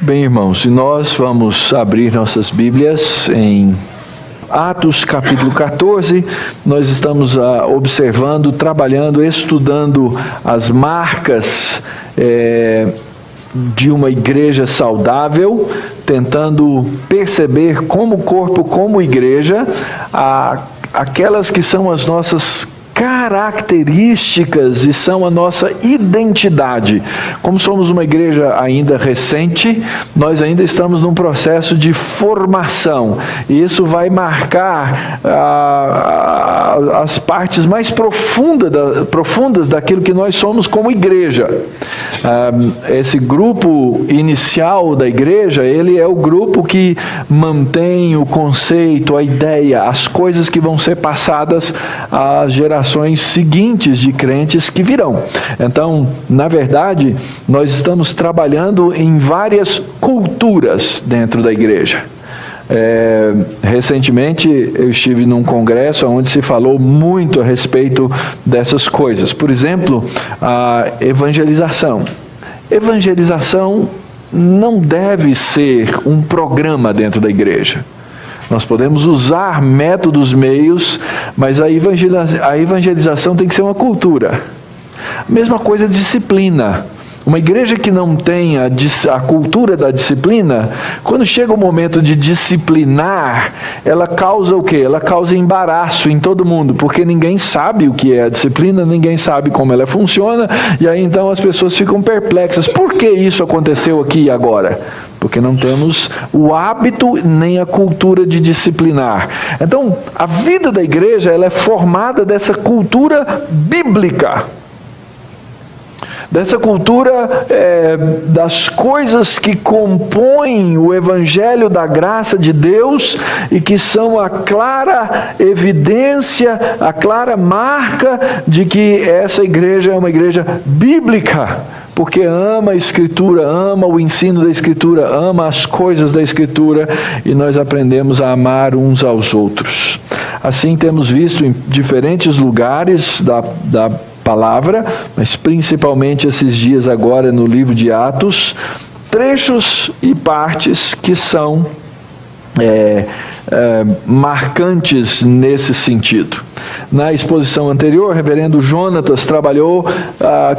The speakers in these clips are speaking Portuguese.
Bem, irmãos, e nós vamos abrir nossas Bíblias em Atos capítulo 14. Nós estamos observando, trabalhando, estudando as marcas de uma igreja saudável, tentando perceber como corpo, como igreja, aquelas que são as nossas características e são a nossa identidade. Como somos uma igreja ainda recente, nós ainda estamos num processo de formação, e isso vai marcar as partes mais profundas daquilo que nós somos como igreja. Esse grupo inicial da igreja, ele é o grupo que mantém o conceito, a ideia, as coisas que vão ser passadas às gerações seguintes de crentes que virão. Então, na verdade, nós estamos trabalhando em várias culturas dentro da igreja. Recentemente eu estive num congresso onde se falou muito a respeito dessas coisas. Por exemplo, a evangelização. Evangelização não deve ser um programa dentro da igreja. Nós podemos usar métodos, meios, mas a evangelização tem que ser uma cultura. Mesma coisa, disciplina. Uma igreja que não tem a cultura da disciplina, quando chega o momento de disciplinar, ela causa o quê? Ela causa embaraço em todo mundo, porque ninguém sabe o que é a disciplina, ninguém sabe como ela funciona, e aí então as pessoas ficam perplexas. Por que isso aconteceu aqui e agora? Porque não temos o hábito nem a cultura de disciplinar. Então, a vida da igreja, ela é formada dessa cultura bíblica. Dessa cultura das coisas que compõem o Evangelho da graça de Deus e que são a clara evidência, a clara marca de que essa igreja é uma igreja bíblica, porque ama a Escritura, ama o ensino da Escritura, ama as coisas da Escritura, e nós aprendemos a amar uns aos outros. Assim temos visto em diferentes lugares da palavra, mas principalmente esses dias agora no livro de Atos, trechos e partes que são marcantes nesse sentido. Na exposição anterior, o reverendo Jonatas trabalhou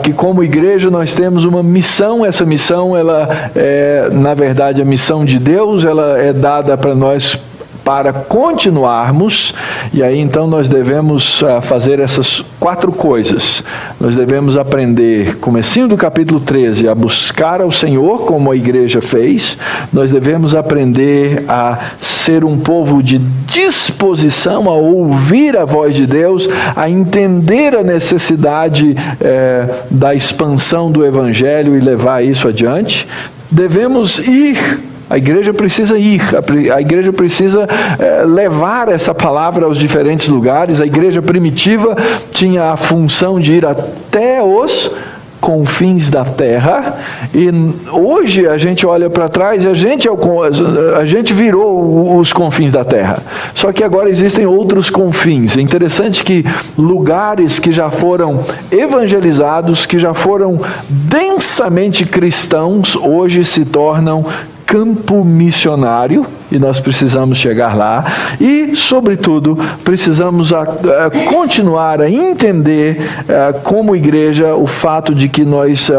que como igreja nós temos uma missão. Essa missão, ela é, na verdade, a missão de Deus, ela é dada para nós para continuarmos, e aí então nós devemos fazer essas 4 coisas. Nós devemos aprender, comecinho do capítulo 13, a buscar ao Senhor, como a igreja fez. Nós devemos aprender a ser um povo de disposição a ouvir a voz de Deus, a entender a necessidade da expansão do Evangelho e levar isso adiante. Devemos ir. A igreja precisa ir, a igreja precisa levar essa palavra aos diferentes lugares. A igreja primitiva tinha a função de ir até os confins da terra, e hoje a gente olha para trás e a gente virou os confins da terra. Só que agora existem outros confins. É interessante que lugares que já foram evangelizados, que já foram densamente cristãos, hoje se tornam campo missionário, e nós precisamos chegar lá, e sobretudo precisamos continuar a entender como igreja o fato de que nós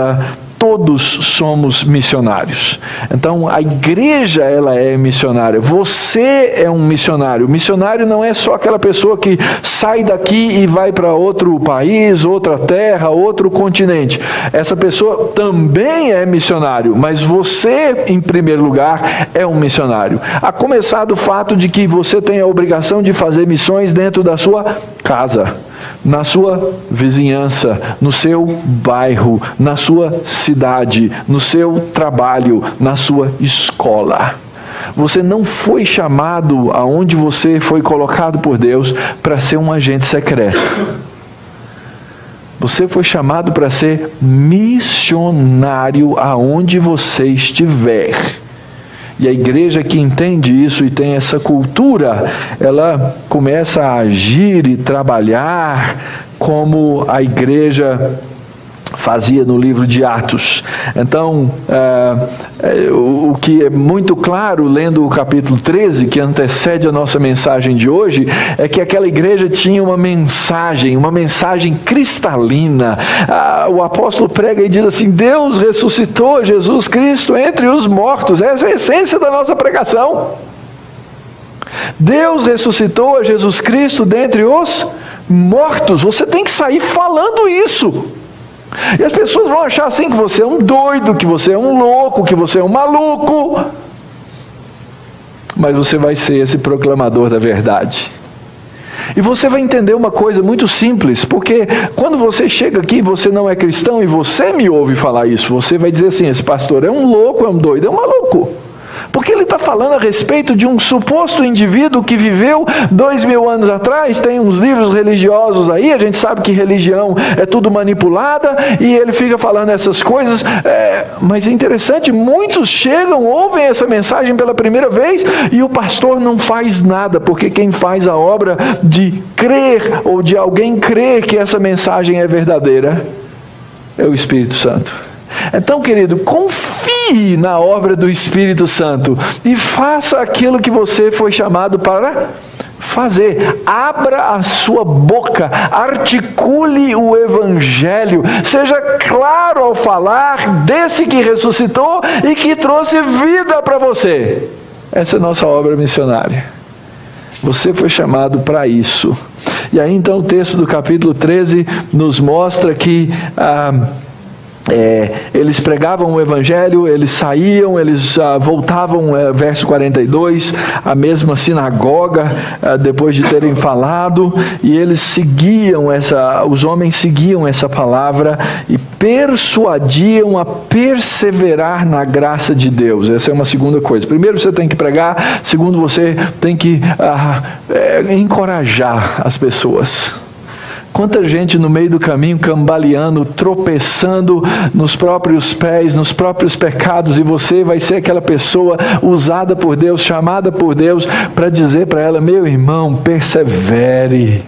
todos somos missionários. Então a igreja, ela é missionária. Você é um missionário. Missionário não é só aquela pessoa que sai daqui e vai para outro país, outra terra, outro continente. Essa pessoa também é missionário, mas você, em primeiro lugar, é um missionário. A começar do fato de que você tem a obrigação de fazer missões dentro da sua casa, na sua vizinhança, no seu bairro, na sua cidade, no seu trabalho, na sua escola. Você não foi chamado aonde você foi colocado por Deus para ser um agente secreto. Você foi chamado para ser missionário aonde você estiver. E a igreja que entende isso e tem essa cultura, ela começa a agir e trabalhar como a igreja fazia no livro de Atos. Então, o que é muito claro, lendo o capítulo 13, que antecede a nossa mensagem de hoje, é que aquela igreja tinha uma mensagem cristalina. O apóstolo prega e diz assim: Deus ressuscitou Jesus Cristo entre os mortos. Essa é a essência da nossa pregação. Deus ressuscitou Jesus Cristo dentre os mortos. Você tem que sair falando isso. E as pessoas vão achar assim que você é um doido, que você é um louco, que você é um maluco. Mas você vai ser esse proclamador da verdade. E você vai entender uma coisa muito simples, porque quando você chega aqui, você não é cristão e você me ouve falar isso, você vai dizer assim: esse pastor é um louco, é um doido, é um maluco. Porque ele está falando a respeito de um suposto indivíduo que viveu 2000 anos atrás. Tem uns livros religiosos aí, a gente sabe que religião é tudo manipulada, e ele fica falando essas coisas, mas é interessante, muitos chegam, ouvem essa mensagem pela primeira vez, e o pastor não faz nada, porque quem faz a obra de crer, ou de alguém crer que essa mensagem é verdadeira, é o Espírito Santo. Então, querido, confie na obra do Espírito Santo e faça aquilo que você foi chamado para fazer. Abra a sua boca, articule o Evangelho, seja claro ao falar desse que ressuscitou e que trouxe vida para você. Essa é a nossa obra missionária. Você foi chamado para isso. E aí então o texto do capítulo 13 nos mostra que eles pregavam o Evangelho, eles saíam, eles voltavam, verso 42, a mesma sinagoga, depois de terem falado, e eles seguiam os homens seguiam essa palavra e persuadiam a perseverar na graça de Deus. Essa é uma segunda coisa. Primeiro, você tem que pregar. Segundo, você tem que encorajar as pessoas. Quanta gente no meio do caminho cambaleando, tropeçando nos próprios pés, nos próprios pecados, e você vai ser aquela pessoa usada por Deus, chamada por Deus, para dizer para ela: meu irmão, persevere.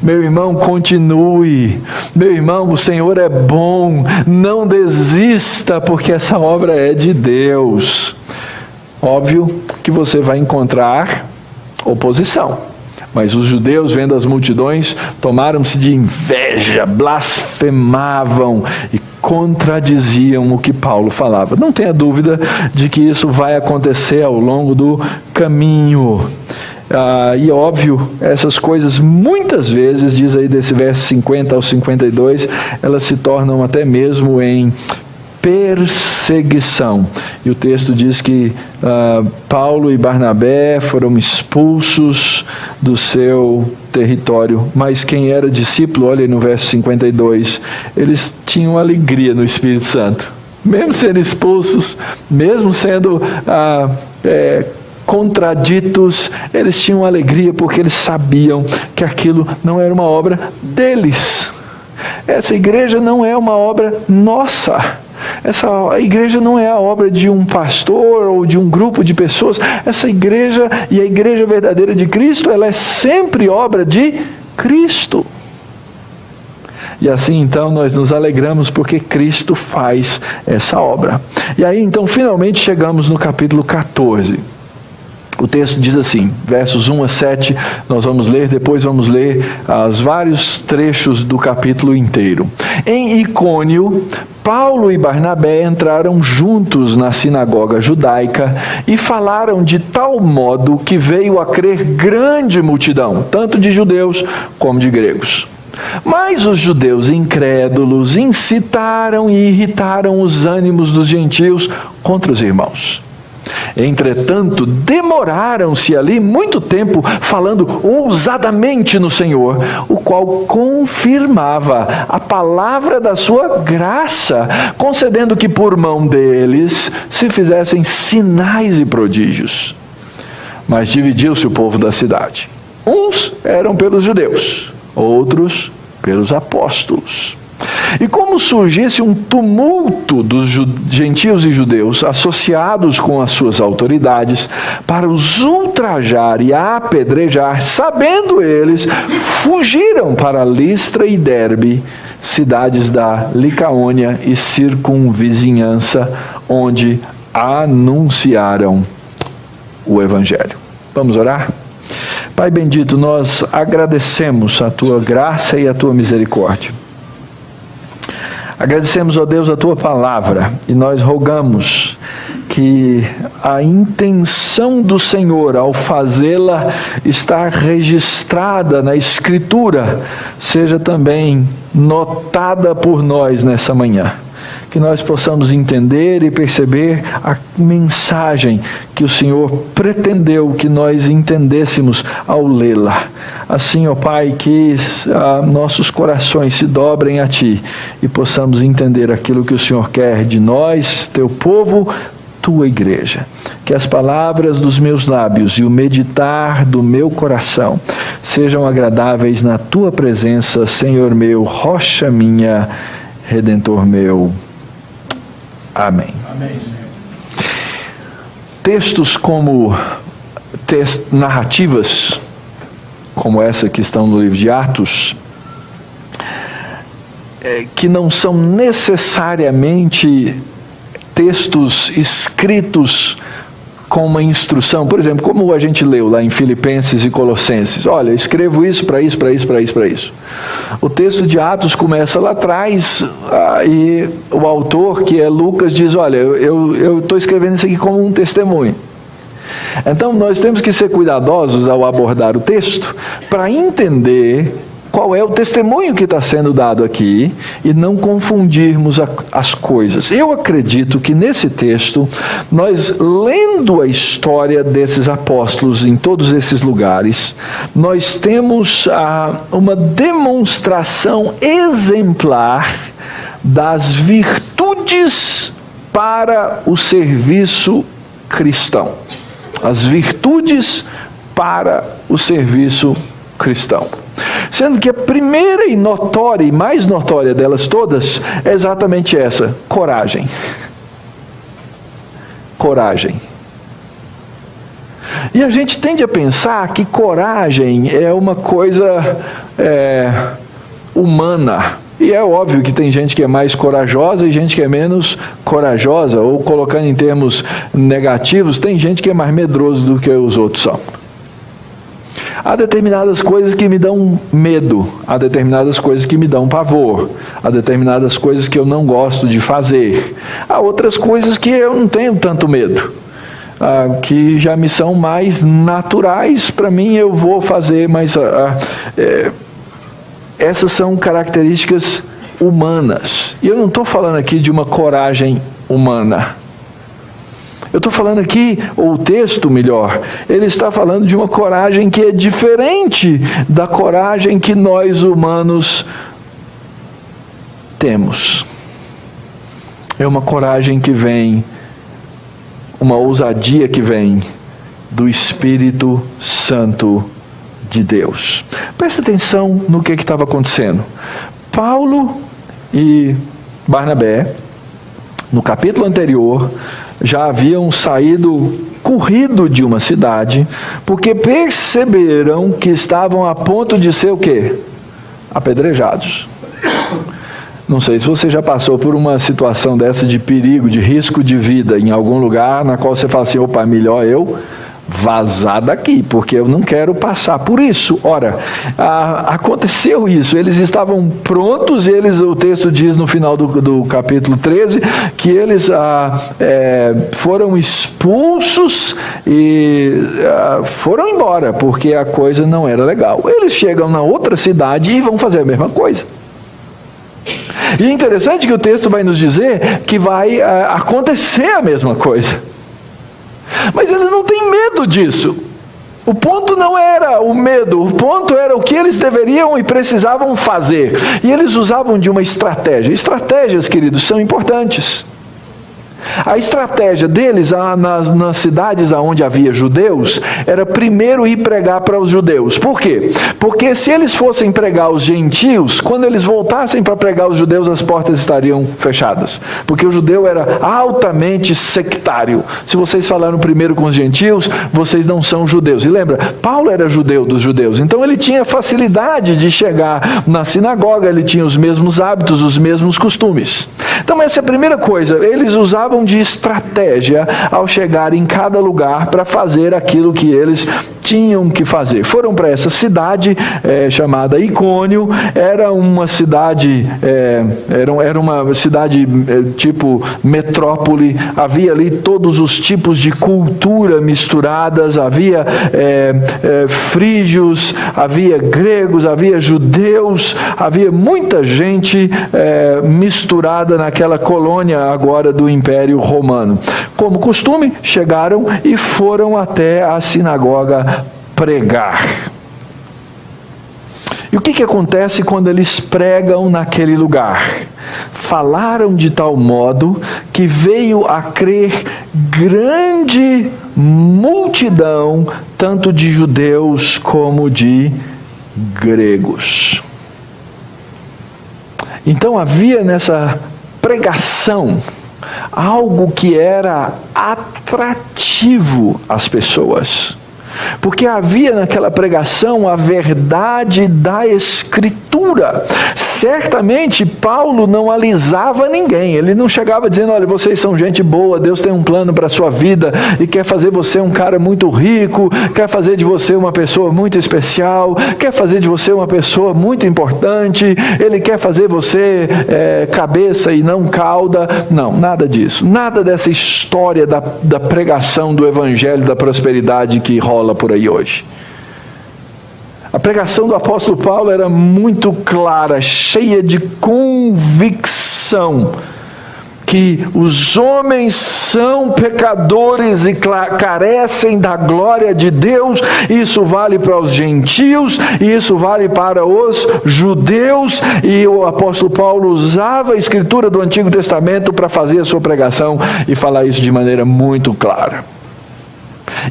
Meu irmão, continue. Meu irmão, o Senhor é bom. Não desista, porque essa obra é de Deus. Óbvio que você vai encontrar oposição. Mas os judeus, vendo as multidões, tomaram-se de inveja, blasfemavam e contradiziam o que Paulo falava. Não tenha dúvida de que isso vai acontecer ao longo do caminho. E óbvio, essas coisas muitas vezes, diz aí desse verso 50 ao 52, elas se tornam até mesmo em perseguição. E o texto diz que Paulo e Barnabé foram expulsos do seu território, mas quem era discípulo, olha aí no verso 52, eles tinham alegria no Espírito Santo, mesmo sendo expulsos, mesmo sendo contraditos, eles tinham alegria, porque eles sabiam que aquilo não era uma obra deles. Essa igreja não é uma obra nossa. A igreja não é a obra de um pastor ou de um grupo de pessoas. Essa igreja, e a igreja verdadeira de Cristo, ela é sempre obra de Cristo. E assim então nós nos alegramos porque Cristo faz essa obra. E aí então finalmente chegamos no capítulo 14. O texto diz assim, versos 1 a 7, nós vamos ler, depois vamos ler os vários trechos do capítulo inteiro. Em Icônio, Paulo e Barnabé entraram juntos na sinagoga judaica e falaram de tal modo que veio a crer grande multidão, tanto de judeus como de gregos. Mas os judeus incrédulos incitaram e irritaram os ânimos dos gentios contra os irmãos. Entretanto, demoraram-se ali muito tempo falando ousadamente no Senhor, o qual confirmava a palavra da sua graça, concedendo que por mão deles se fizessem sinais e prodígios. Mas dividiu-se o povo da cidade. Uns eram pelos judeus, outros pelos apóstolos. E como surgisse um tumulto dos gentios e judeus associados com as suas autoridades para os ultrajar e apedrejar, sabendo eles, fugiram para Listra e Derbe, cidades da Licaônia e circunvizinhança, onde anunciaram o Evangelho. Vamos orar? Pai bendito, nós agradecemos a Tua graça e a Tua misericórdia. Agradecemos, ó Deus, a Tua palavra e nós rogamos que a intenção do Senhor ao fazê-la estar registrada na Escritura seja também notada por nós nessa manhã. Que nós possamos entender e perceber a mensagem que o Senhor pretendeu que nós entendêssemos ao lê-la. Assim, ó Pai, que nossos corações se dobrem a Ti e possamos entender aquilo que o Senhor quer de nós, Teu povo, Tua igreja. Que as palavras dos meus lábios e o meditar do meu coração sejam agradáveis na Tua presença, Senhor meu, rocha minha, Redentor meu. Amém. Amém. Textos como narrativas, como essa que estão no livro de Atos, que não são necessariamente textos escritos com uma instrução, por exemplo, como a gente leu lá em Filipenses e Colossenses, olha, escrevo isso para isso, para isso, para isso, para isso. O texto de Atos começa lá atrás e o autor, que é Lucas, diz, olha, eu estou escrevendo isso aqui como um testemunho. Então nós temos que ser cuidadosos ao abordar o texto para entender qual é o testemunho que está sendo dado aqui e não confundirmos as coisas. Eu acredito que nesse texto, nós lendo a história desses apóstolos em todos esses lugares, nós temos uma demonstração exemplar das virtudes para o serviço cristão. As virtudes para o serviço cristão. Sendo que a primeira e notória, e mais notória delas todas, é exatamente essa: coragem. Coragem. E a gente tende a pensar que coragem é uma coisa humana. E é óbvio que tem gente que é mais corajosa e gente que é menos corajosa, ou colocando em termos negativos, tem gente que é mais medroso do que os outros são. Há determinadas coisas que me dão medo, há determinadas coisas que me dão pavor, há determinadas coisas que eu não gosto de fazer, há outras coisas que eu não tenho tanto medo, que já me são mais naturais, para mim eu vou fazer, mas essas são características humanas. E eu não estou falando aqui de uma coragem humana. Eu estou falando aqui, ou o texto melhor, ele está falando de uma coragem que é diferente da coragem que nós humanos temos. É uma coragem que vem, uma ousadia que vem do Espírito Santo de Deus. Presta atenção no que estava acontecendo. Paulo e Barnabé, no capítulo anterior, já haviam corrido de uma cidade, porque perceberam que estavam a ponto de ser o quê? Apedrejados. Não sei se você já passou por uma situação dessa de perigo, de risco de vida em algum lugar, na qual você fala assim, opa, melhor eu vazar daqui, porque eu não quero passar por isso. Ora, aconteceu isso, eles estavam prontos, o texto diz no final do capítulo 13, que eles foram expulsos e foram embora, porque a coisa não era legal. Eles chegam na outra cidade e vão fazer a mesma coisa. E é interessante que o texto vai nos dizer que vai acontecer a mesma coisa. Mas eles não têm medo disso. O ponto não era o medo, o ponto era o que eles deveriam e precisavam fazer. E eles usavam de uma estratégia. Estratégias, queridos, são importantes. A estratégia deles, nas cidades onde havia judeus, era primeiro ir pregar para os judeus. Por quê? Porque se eles fossem pregar os gentios, quando eles voltassem para pregar os judeus, as portas estariam fechadas. Porque o judeu era altamente sectário. Se vocês falaram primeiro com os gentios, vocês não são judeus. E lembra, Paulo era judeu dos judeus, então ele tinha facilidade de chegar na sinagoga, ele tinha os mesmos hábitos, os mesmos costumes. Então essa é a primeira coisa, eles usavam de estratégia ao chegar em cada lugar para fazer aquilo que eles tinham que fazer. Foram para essa cidade chamada Icônio. Era uma cidade tipo metrópole. Havia ali todos os tipos de cultura misturadas. Havia frígios, havia gregos, havia judeus, havia muita gente misturada naquela colônia agora do Império Romano. Como costume, chegaram e foram até a sinagoga pregar. E o que acontece quando eles pregam naquele lugar? Falaram de tal modo que veio a crer grande multidão, tanto de judeus como de gregos. Então havia nessa pregação algo que era atrativo às pessoas. Porque havia naquela pregação a verdade da Escritura. Certamente Paulo não alisava ninguém. Ele não chegava dizendo, olha, vocês são gente boa, Deus tem um plano para a sua vida e quer fazer você um cara muito rico, quer fazer de você uma pessoa muito especial, quer fazer de você uma pessoa muito importante, Ele quer fazer você cabeça e não cauda. Não, nada disso. Nada dessa história da pregação do Evangelho da prosperidade que rola por aí hoje. A pregação do apóstolo Paulo era muito clara, cheia de convicção que os homens são pecadores e carecem da glória de Deus. Isso vale para os gentios e isso vale para os judeus. E o apóstolo Paulo usava a escritura do Antigo Testamento para fazer a sua pregação e falar isso de maneira muito clara.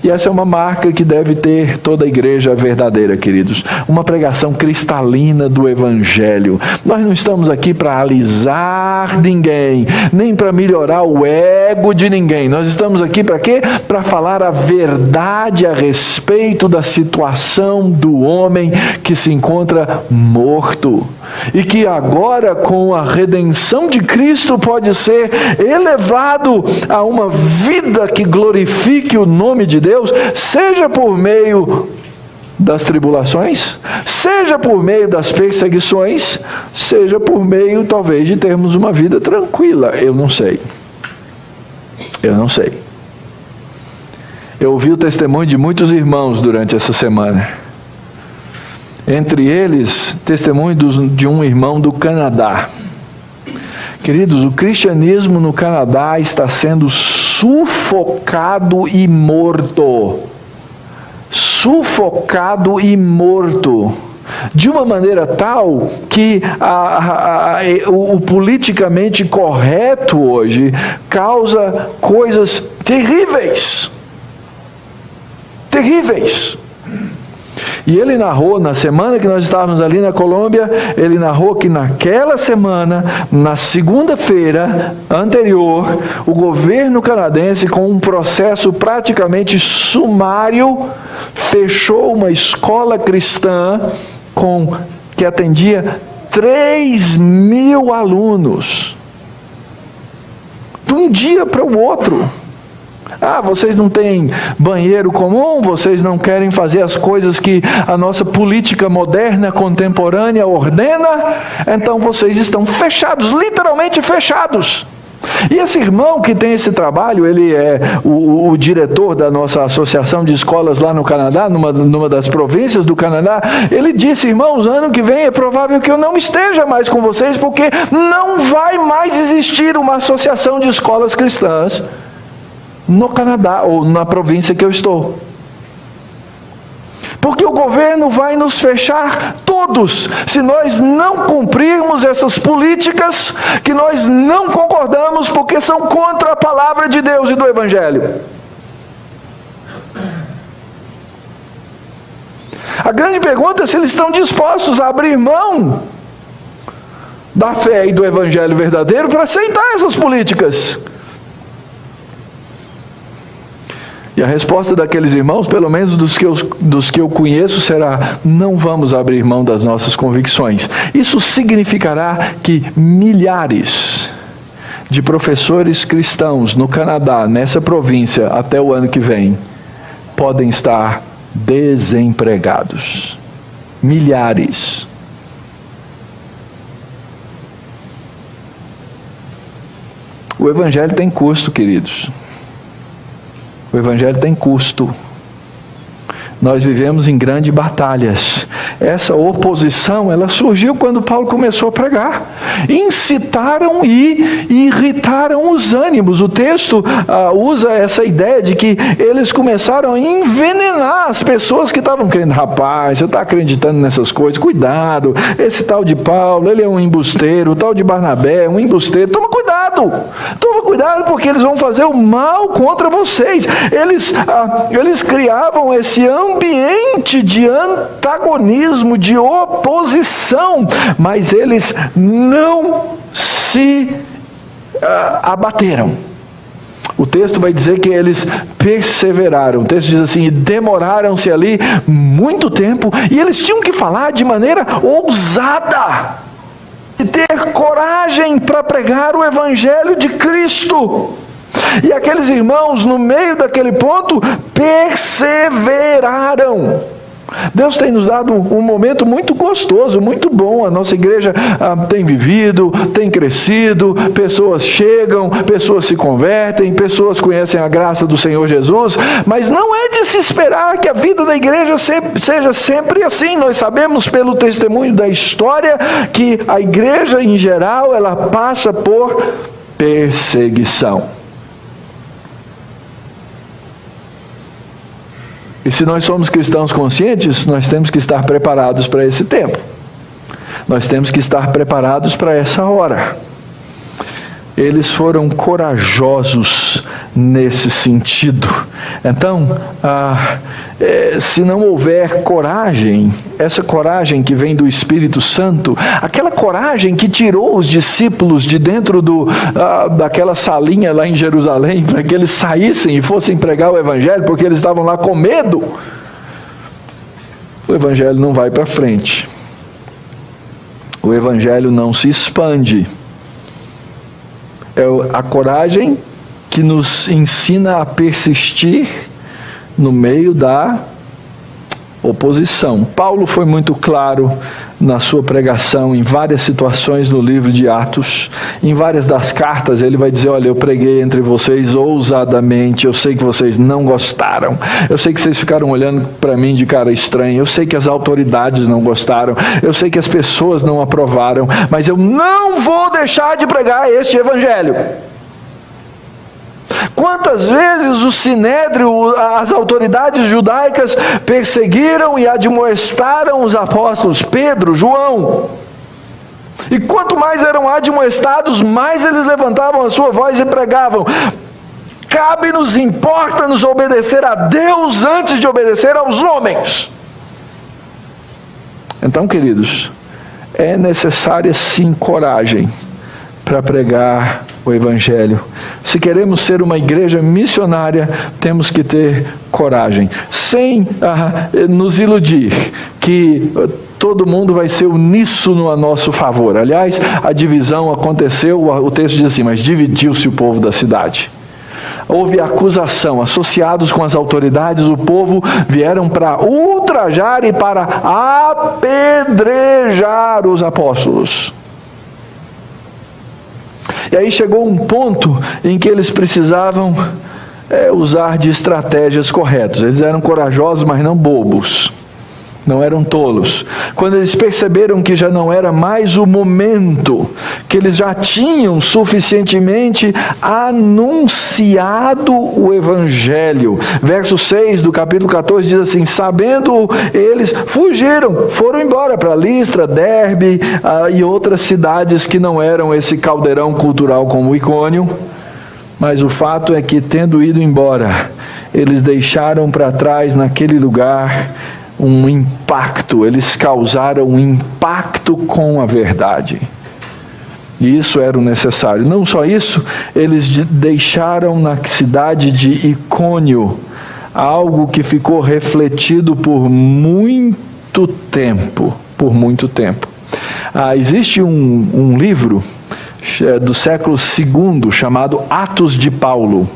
E essa é uma marca que deve ter toda a igreja verdadeira, queridos. Uma pregação cristalina do Evangelho. Nós não estamos aqui para alisar ninguém, nem para melhorar o ego de ninguém. Nós estamos aqui para quê? Para falar a verdade a respeito da situação do homem que se encontra morto. E que agora, com a redenção de Cristo, pode ser elevado a uma vida que glorifique o nome de Deus, seja por meio das tribulações, seja por meio das perseguições, seja por meio, talvez, de termos uma vida tranquila. Eu não sei. Eu ouvi o testemunho de muitos irmãos durante essa semana. Entre eles, testemunho de um irmão do Canadá. Queridos, o cristianismo no Canadá está sendo sufocado e morto. Sufocado e morto. De uma maneira tal que o politicamente correto hoje causa coisas terríveis. Terríveis. E ele narrou, na semana que nós estávamos ali na Colômbia, ele narrou que naquela semana, na segunda-feira anterior, o governo canadense, com um processo praticamente sumário, fechou uma escola cristã que atendia 3.000 alunos. De um dia para o outro. Vocês não têm banheiro comum, vocês não querem fazer as coisas que a nossa política moderna, contemporânea ordena, então vocês estão fechados, literalmente fechados. E esse irmão que tem esse trabalho, ele é o diretor da nossa associação de escolas lá no Canadá, numa das províncias do Canadá. Ele disse, irmãos, ano que vem é provável que eu não esteja mais com vocês, porque não vai mais existir uma associação de escolas cristãs no Canadá, ou na província que eu estou. Porque o governo vai nos fechar todos se nós não cumprirmos essas políticas que nós não concordamos, porque são contra a palavra de Deus e do Evangelho. A grande pergunta é se eles estão dispostos a abrir mão da fé e do Evangelho verdadeiro para aceitar essas políticas. E a resposta daqueles irmãos, pelo menos dos que eu conheço, será: não vamos abrir mão das nossas convicções. Isso significará que milhares de professores cristãos no Canadá, nessa província, até o ano que vem, podem estar desempregados. Milhares. O Evangelho tem custo, queridos. O Evangelho tem custo. Nós vivemos em grandes batalhas. Essa oposição, ela surgiu quando Paulo começou a pregar. Incitaram e irritaram os ânimos. O texto usa essa ideia de que eles começaram a envenenar as pessoas que estavam crendo. Rapaz, você está acreditando nessas coisas? Cuidado, esse tal de Paulo, ele é um embusteiro. O tal de Barnabé é um embusteiro. Toma cuidado, porque eles vão fazer o mal contra vocês. Eles criavam esse ambiente de antagonismo, de oposição, mas eles não se abateram. O texto vai dizer que eles perseveraram. O texto diz assim: e demoraram-se ali muito tempo, e eles tinham que falar de maneira ousada, e ter coragem para pregar o Evangelho de Cristo. E aqueles irmãos, no meio daquele ponto, perseveraram. Deus tem nos dado um momento muito gostoso, muito bom. A nossa igreja tem vivido, tem crescido, pessoas chegam, pessoas se convertem, pessoas conhecem a graça do Senhor Jesus, mas não é de se esperar que a vida da igreja seja sempre assim. Nós sabemos pelo testemunho da história que a igreja em geral, ela passa por perseguição. E se nós somos cristãos conscientes, nós temos que estar preparados para esse tempo. Nós temos que estar preparados para essa hora. Eles foram corajosos nesse sentido. Então, se não houver coragem, essa coragem que vem do Espírito Santo, aquela coragem que tirou os discípulos de dentro daquela salinha lá em Jerusalém, para que eles saíssem e fossem pregar o Evangelho, porque eles estavam lá com medo, o Evangelho não vai para frente. O Evangelho não se expande. É a coragem que nos ensina a persistir no meio da oposição. Paulo foi muito claro na sua pregação em várias situações no livro de Atos. Em várias das cartas ele vai dizer: olha, eu preguei entre vocês ousadamente, eu sei que vocês não gostaram, eu sei que vocês ficaram olhando para mim de cara estranha, eu sei que as autoridades não gostaram, eu sei que as pessoas não aprovaram, mas eu não vou deixar de pregar este Evangelho. Quantas vezes o Sinédrio, as autoridades judaicas perseguiram e admoestaram os apóstolos Pedro, João. E quanto mais eram admoestados, mais eles levantavam a sua voz e pregavam: cabe-nos, importa-nos obedecer a Deus antes de obedecer aos homens. Então, queridos, é necessária sim coragem para pregar o Evangelho. Se queremos ser uma igreja missionária, temos que ter coragem, sem nos iludir que todo mundo vai ser uníssono a nosso favor. Aliás, a divisão aconteceu, o texto diz assim: mas dividiu-se o povo da cidade. Houve acusação, associados com as autoridades, o povo vieram para ultrajar e para apedrejar os apóstolos. E aí chegou um ponto em que eles precisavam usar de estratégias corretas. Eles eram corajosos, mas não bobos. não eram tolos. Quando eles perceberam que já não era mais o momento, que eles já tinham suficientemente anunciado o Evangelho. Verso 6 do capítulo 14 diz assim: sabendo eles, fugiram, foram embora para Listra, Derbe e outras cidades que não eram esse caldeirão cultural como Icônio. Mas o fato é que, tendo ido embora, eles deixaram para trás naquele lugar um impacto, eles causaram um impacto com a verdade. E isso era o necessário. Não só isso, eles deixaram na cidade de Icônio algo que ficou refletido por muito tempo. Existe um livro do século II chamado Atos de Paulo.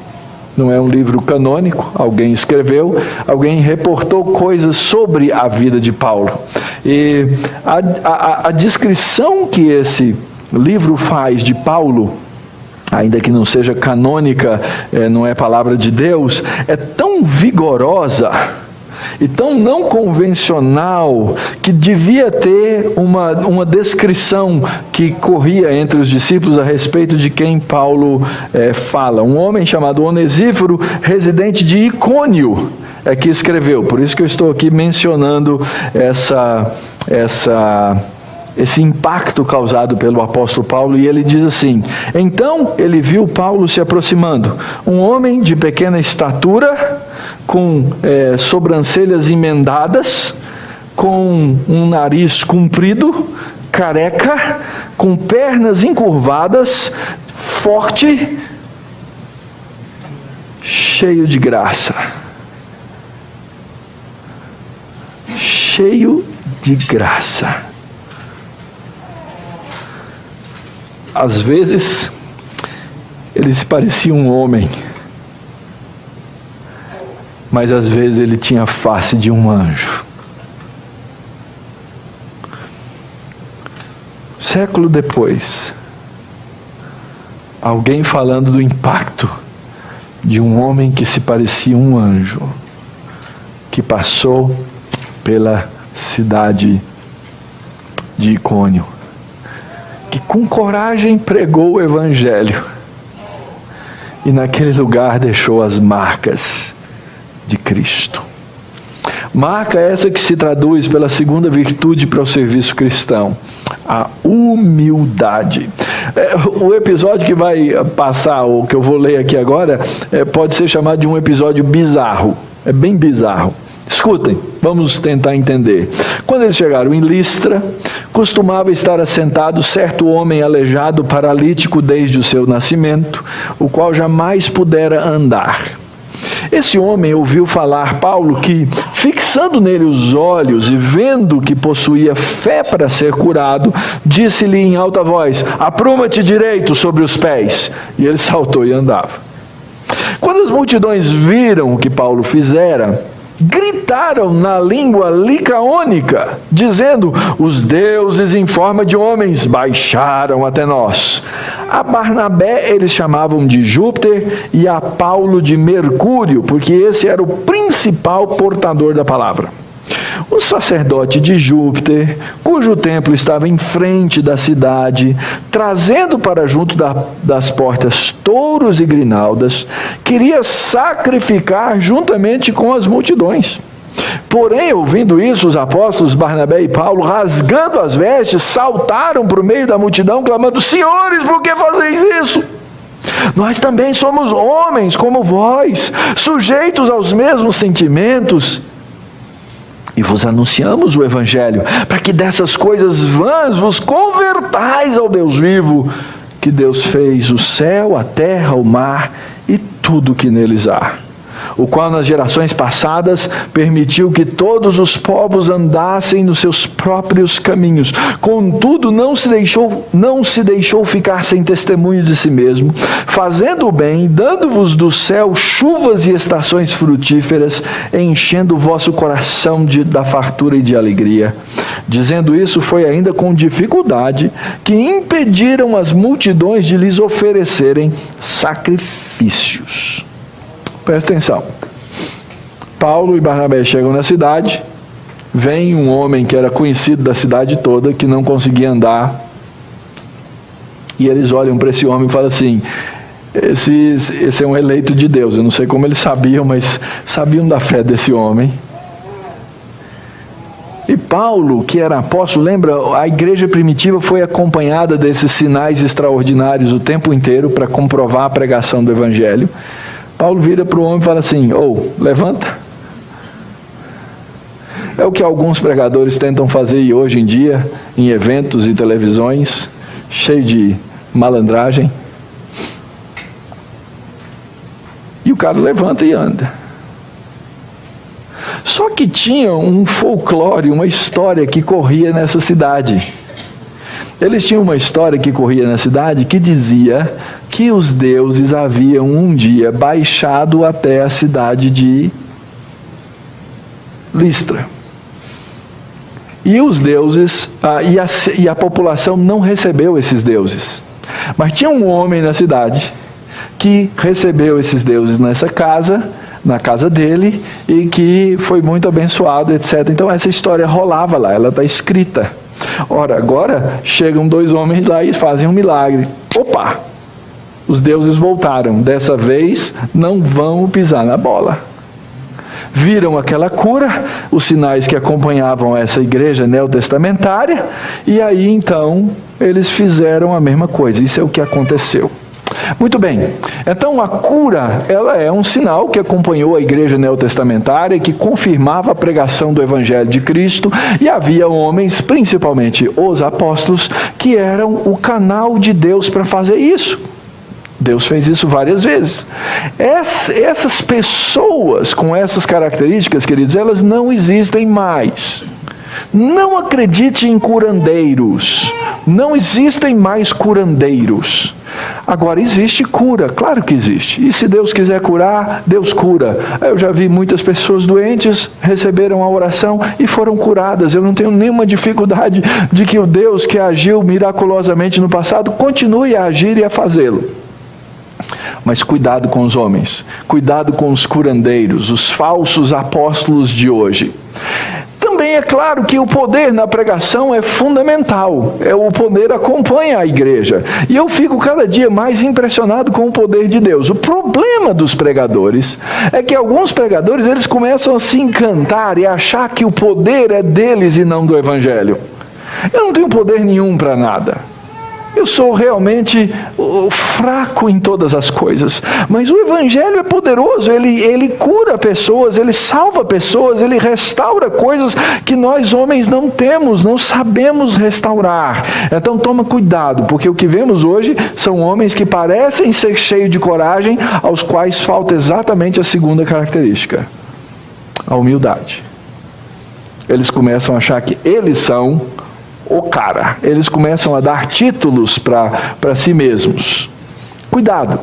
Não é um livro canônico, alguém escreveu, alguém reportou coisas sobre a vida de Paulo. E a descrição que esse livro faz de Paulo, ainda que não seja canônica, não é palavra de Deus, é tão vigorosa e tão não convencional, que devia ter uma descrição que corria entre os discípulos a respeito de quem Paulo fala. Um homem chamado Onesíforo, residente de Icônio, é que escreveu. Por isso que eu estou aqui mencionando esse impacto causado pelo apóstolo Paulo. E ele diz assim: então ele viu Paulo se aproximando, um homem de pequena estatura, com sobrancelhas emendadas, com um nariz comprido, careca, com pernas encurvadas, forte, cheio de graça. Cheio de graça. Às vezes, ele se parecia um homem, mas às vezes ele tinha a face de um anjo. Século depois, alguém falando do impacto de um homem que se parecia um anjo, que passou pela cidade de Icônio, que com coragem pregou o Evangelho, e naquele lugar deixou as marcas de Cristo. Marca essa que se traduz pela segunda virtude para o serviço cristão: a humildade. O episódio que vai passar, o que eu vou ler aqui agora, pode ser chamado de um episódio bizarro. É bem bizarro. Escutem, vamos tentar entender. Quando eles chegaram em Listra, costumava estar assentado certo homem aleijado, paralítico desde o seu nascimento, o qual jamais pudera andar. Esse homem ouviu falar Paulo que, fixando nele os olhos e vendo que possuía fé para ser curado, disse-lhe em alta voz: apruma-te direito sobre os pés. E ele saltou e andava. Quando as multidões viram o que Paulo fizera, gritaram na língua licaônica, dizendo: os deuses em forma de homens baixaram até nós. A Barnabé eles chamavam de Júpiter e a Paulo de Mercúrio, porque esse era o principal portador da palavra. O sacerdote de Júpiter, cujo templo estava em frente da cidade, trazendo para junto das portas touros e grinaldas, queria sacrificar juntamente com as multidões. Porém, ouvindo isso, os apóstolos Barnabé e Paulo, rasgando as vestes, saltaram para o meio da multidão, clamando: senhores, por que fazeis isso? Nós também somos homens como vós, sujeitos aos mesmos sentimentos. E vos anunciamos o Evangelho, para que dessas coisas vãs vos convertais ao Deus vivo, que Deus fez o céu, a terra, o mar e tudo o que neles há, o qual nas gerações passadas permitiu que todos os povos andassem nos seus próprios caminhos. Contudo, não se deixou ficar sem testemunho de si mesmo, fazendo o bem, dando-vos do céu chuvas e estações frutíferas, enchendo o vosso coração da fartura e de alegria. Dizendo isso, foi ainda com dificuldade que impediram as multidões de lhes oferecerem sacrifícios. Presta atenção. Paulo e Barnabé chegam na cidade, vem um homem que era conhecido da cidade toda, que não conseguia andar, e eles olham para esse homem e falam assim: esse é um eleito de Deus. Eu não sei como eles sabiam, mas sabiam da fé desse homem. E Paulo, que era apóstolo, lembra, a igreja primitiva foi acompanhada desses sinais extraordinários o tempo inteiro para comprovar a pregação do evangelho. Paulo vira para o homem e fala assim: levanta. É o que alguns pregadores tentam fazer hoje em dia, em eventos e televisões, cheio de malandragem. E o cara levanta e anda. Só que tinha um folclore, uma história que corria nessa cidade. Eles tinham uma história que corria na cidade que dizia que os deuses haviam um dia baixado até a cidade de Listra. E os deuses, e a população não recebeu esses deuses. Mas tinha um homem na cidade que recebeu esses deuses na casa dele, e que foi muito abençoado, etc. Então essa história rolava lá, ela está escrita. Ora, agora chegam 2 homens lá e fazem um milagre. Opa! Os deuses voltaram. Dessa vez não vão pisar na bola. Viram aquela cura, os sinais que acompanhavam essa igreja neotestamentária, e aí então eles fizeram a mesma coisa. Isso é o que aconteceu. Muito bem, então a cura, ela é um sinal que acompanhou a igreja neotestamentária, que confirmava a pregação do evangelho de Cristo, e havia homens, principalmente os apóstolos, que eram o canal de Deus para fazer isso. Deus fez isso várias vezes. Essas pessoas com essas características, queridos, elas não existem mais. Não acredite em curandeiros. Não existem mais curandeiros. Agora, existe cura, claro que existe. E se Deus quiser curar, Deus cura. Eu já vi muitas pessoas doentes, receberam a oração e foram curadas. Eu não tenho nenhuma dificuldade de que o Deus que agiu miraculosamente no passado continue a agir e a fazê-lo. Mas cuidado com os homens, cuidado com os curandeiros, os falsos apóstolos de hoje. Também é claro que o poder na pregação é fundamental. O poder acompanha a igreja. E eu fico cada dia mais impressionado com o poder de Deus. O problema dos pregadores é que alguns pregadores, eles começam a se encantar e achar que o poder é deles e não do evangelho. Eu não tenho poder nenhum para nada. Eu sou realmente fraco em todas as coisas, mas o evangelho é poderoso, ele cura pessoas, ele salva pessoas, ele restaura coisas que nós homens não temos, não sabemos restaurar. Então toma cuidado, porque o que vemos hoje são homens que parecem ser cheios de coragem, aos quais falta exatamente a segunda característica, a humildade. Eles começam a achar que eles são o cara. Eles começam a dar títulos para si mesmos. Cuidado.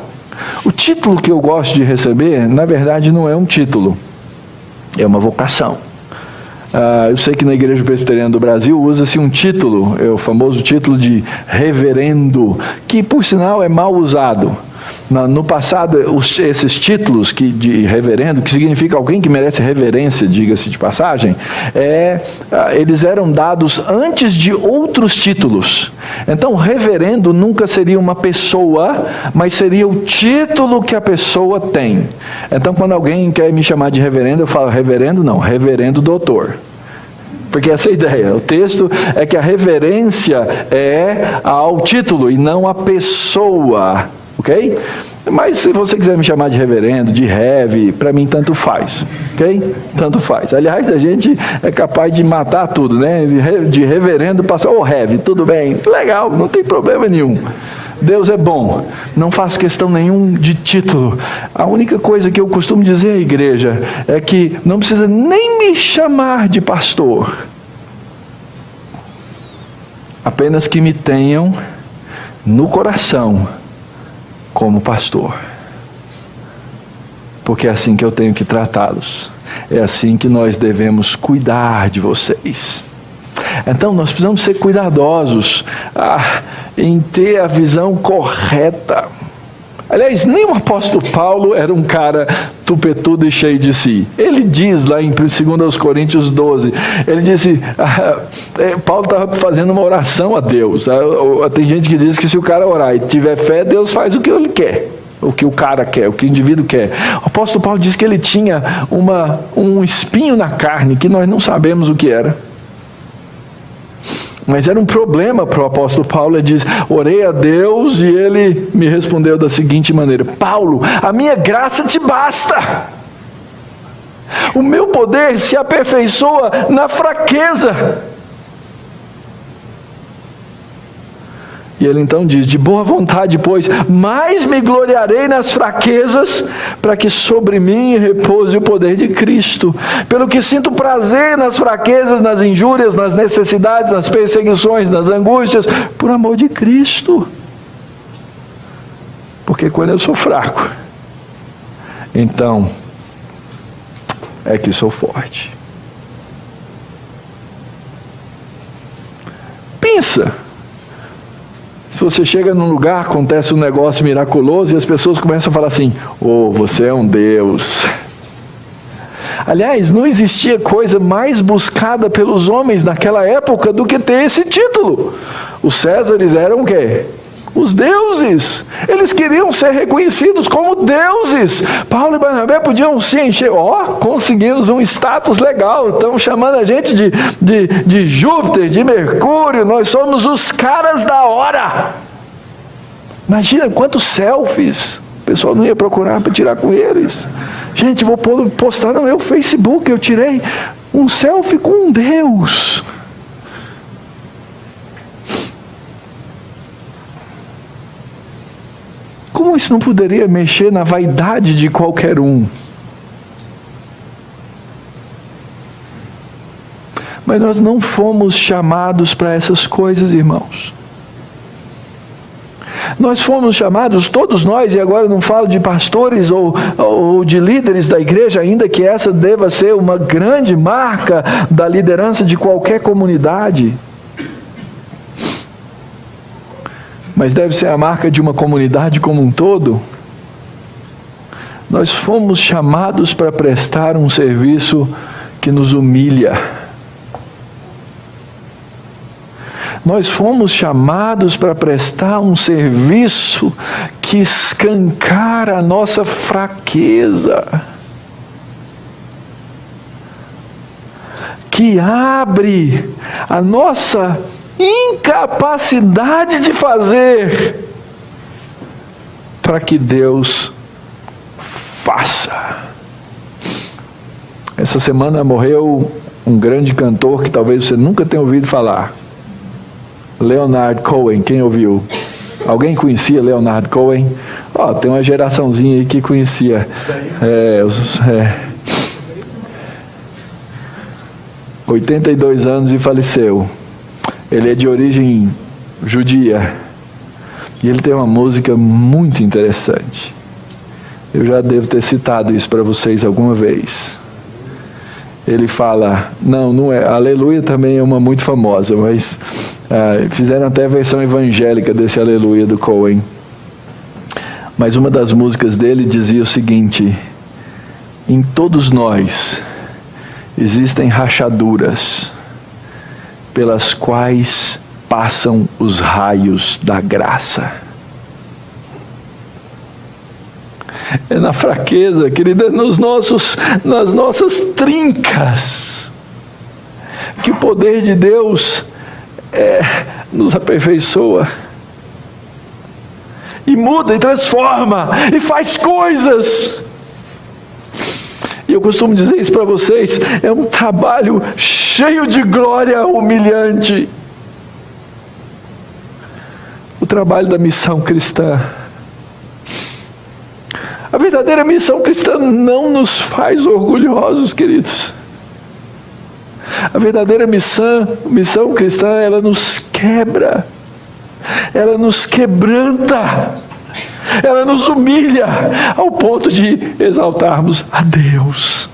O título que eu gosto de receber, na verdade, não é um título. É uma vocação. Eu sei que na Igreja Presbiteriana do Brasil usa-se um título, é o famoso título de reverendo, que por sinal é mal usado. No passado, esses títulos de reverendo, que significa alguém que merece reverência, diga-se de passagem, eles eram dados antes de outros títulos. Então, reverendo nunca seria uma pessoa, mas seria o título que a pessoa tem. Então, quando alguém quer me chamar de reverendo, eu falo reverendo não, reverendo doutor. Porque essa é a ideia. O texto é que a reverência é ao título e não à pessoa. Ok? Mas se você quiser me chamar de reverendo, de reve, para mim tanto faz. Ok? Tanto faz. Aliás, a gente é capaz de matar tudo, né? De reverendo passar, reve, tudo bem. Legal, não tem problema nenhum. Deus é bom. Não faço questão nenhum de título. A única coisa que eu costumo dizer à igreja é que não precisa nem me chamar de pastor. Apenas que me tenham no coração como pastor, porque é assim que eu tenho que tratá-los, é assim que nós devemos cuidar de vocês. Então nós precisamos ser cuidadosos em ter a visão correta. Aliás, nem o apóstolo Paulo era um cara tupetudo e cheio de si. Ele diz lá em 2 Coríntios 12, ele disse, Paulo estava fazendo uma oração a Deus. Tem gente que diz que se o cara orar e tiver fé, Deus faz o que ele quer. O que o cara quer, o que o indivíduo quer. O apóstolo Paulo diz que ele tinha um espinho na carne, que nós não sabemos o que era. Mas era um problema para o apóstolo Paulo. Ele diz, orei a Deus e ele me respondeu da seguinte maneira: Paulo, a minha graça te basta. O meu poder se aperfeiçoa na fraqueza. E ele então diz, de boa vontade, pois, mais me gloriarei nas fraquezas, para que sobre mim repouse o poder de Cristo. Pelo que sinto prazer nas fraquezas, nas injúrias, nas necessidades, nas perseguições, nas angústias, por amor de Cristo. Porque quando eu sou fraco, então é que sou forte. Pensa. Se você chega num lugar, acontece um negócio miraculoso e as pessoas começam a falar assim, você é um Deus. Aliás, não existia coisa mais buscada pelos homens naquela época do que ter esse título. Os Césares eram o quê? Os deuses. Eles queriam ser reconhecidos como deuses. Paulo e Barnabé podiam se encher. Conseguimos um status legal. Estão chamando a gente de Júpiter, de Mercúrio. Nós somos os caras da hora. Imagina quantos selfies o pessoal não ia procurar para tirar com eles. Gente, vou postar no meu Facebook. Eu tirei um selfie com um Deus. Como isso não poderia mexer na vaidade de qualquer um? Mas nós não fomos chamados para essas coisas, irmãos. Nós fomos chamados, todos nós, e agora não falo de pastores ou de líderes da igreja, ainda que essa deva ser uma grande marca da liderança de qualquer comunidade. Mas deve ser a marca de uma comunidade como um todo. Nós fomos chamados para prestar um serviço que nos humilha. Nós fomos chamados para prestar um serviço que escancara a nossa fraqueza, que abre a nossa incapacidade de fazer, para que Deus faça. Essa semana morreu um grande cantor que talvez você nunca tenha ouvido falar, Leonard Cohen. Quem ouviu? Alguém conhecia Leonard Cohen? Tem uma geraçãozinha aí que conhecia. 82 anos e faleceu. Ele é de origem judia. E ele tem uma música muito interessante. Eu já devo ter citado isso para vocês alguma vez. Ele fala, não é, Aleluia também é uma muito famosa, mas fizeram até a versão evangélica desse Aleluia do Cohen. Mas uma das músicas dele dizia o seguinte: em todos nós existem rachaduras pelas quais passam os raios da graça. É na fraqueza, querida, nas nossas trincas, que o poder de Deus nos aperfeiçoa, e muda, e transforma, e faz coisas. E eu costumo dizer isso para vocês, é um trabalho cheio de glória humilhante. O trabalho da missão cristã. A verdadeira missão cristã não nos faz orgulhosos, queridos. A verdadeira missão cristã, ela nos quebra, ela nos quebranta, ela nos humilha ao ponto de exaltarmos a Deus.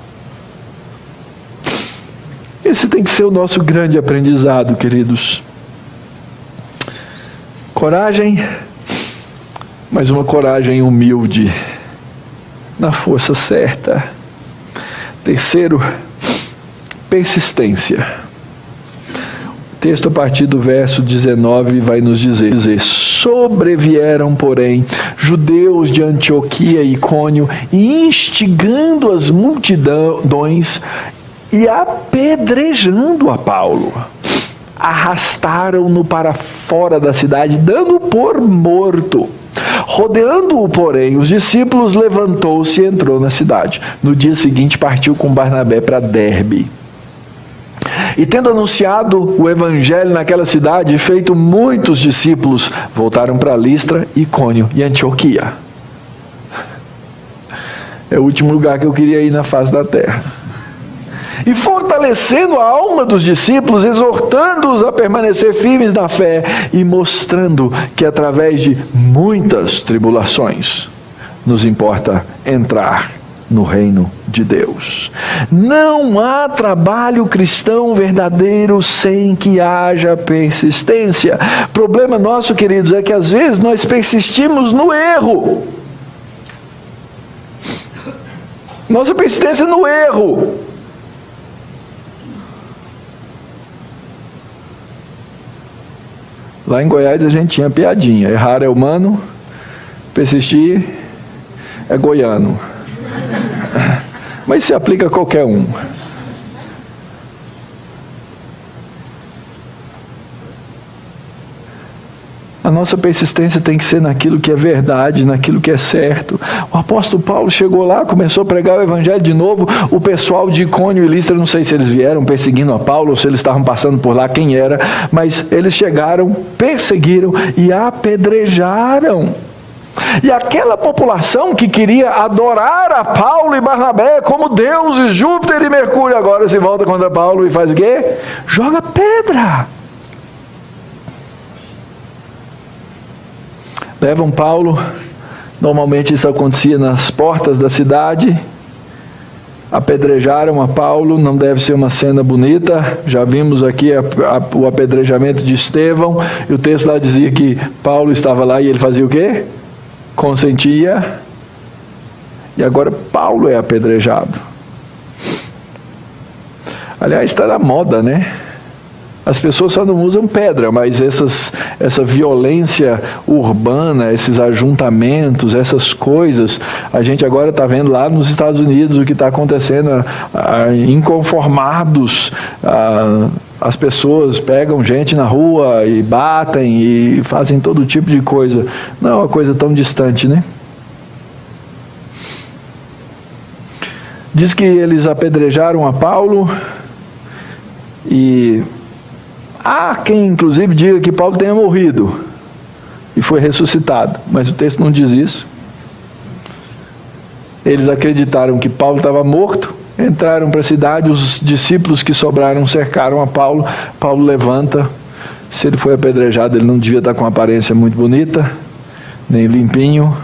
Esse tem que ser o nosso grande aprendizado, queridos. Coragem mas uma coragem humilde, na força certa. Terceiro, persistência. O texto a partir do verso 19 vai nos dizer: sobrevieram, porém, judeus de Antioquia e Icônio, e instigando as multidões e apedrejando a Paulo, arrastaram-no para fora da cidade, dando-o por morto. Rodeando-o, porém, os discípulos, levantou-se e entrou na cidade. No dia seguinte partiu com Barnabé para Derbe. E tendo anunciado o evangelho naquela cidade, feito muitos discípulos, voltaram para Listra, Icônio e Antioquia. É o último lugar que eu queria ir na face da terra. E fortalecendo a alma dos discípulos, exortando-os a permanecer firmes na fé e mostrando que através de muitas tribulações nos importa entrar no reino de Deus. Não há trabalho cristão verdadeiro sem que haja persistência. Problema nosso, queridos, é que às vezes nós persistimos no erro. Nossa persistência é no erro. Lá em Goiás a gente tinha piadinha: errar é humano, persistir é goiano. Mas se aplica a qualquer um. A nossa persistência tem que ser naquilo que é verdade, naquilo que é certo. O apóstolo Paulo chegou lá, começou a pregar o evangelho de novo. O pessoal de Icônio e Listra, não sei se eles vieram perseguindo a Paulo ou se eles estavam passando por lá, quem era, mas eles chegaram, perseguiram e apedrejaram. E aquela população que queria adorar a Paulo e Barnabé como deuses, Júpiter e Mercúrio, agora se volta contra Paulo e faz o quê? Joga pedra. Levam Paulo, normalmente isso acontecia nas portas da cidade, apedrejaram a Paulo, não deve ser uma cena bonita, já vimos aqui o apedrejamento de Estevão, e o texto lá dizia que Paulo estava lá e ele fazia o quê? Consentia, e agora Paulo é apedrejado. Aliás, está na moda, né? As pessoas só não usam pedra, mas essa violência urbana, esses ajuntamentos, essas coisas, a gente agora está vendo lá nos Estados Unidos o que está acontecendo, inconformados, as pessoas pegam gente na rua e batem e fazem todo tipo de coisa. Não é uma coisa tão distante, né? Diz que eles apedrejaram a Paulo e há quem inclusive diga que Paulo tenha morrido e foi ressuscitado, mas o texto não diz isso. Eles acreditaram que Paulo estava morto, entraram para a cidade, os discípulos que sobraram cercaram a Paulo. Paulo levanta. Se ele foi apedrejado, ele não devia estar com uma aparência muito bonita, nem limpinho.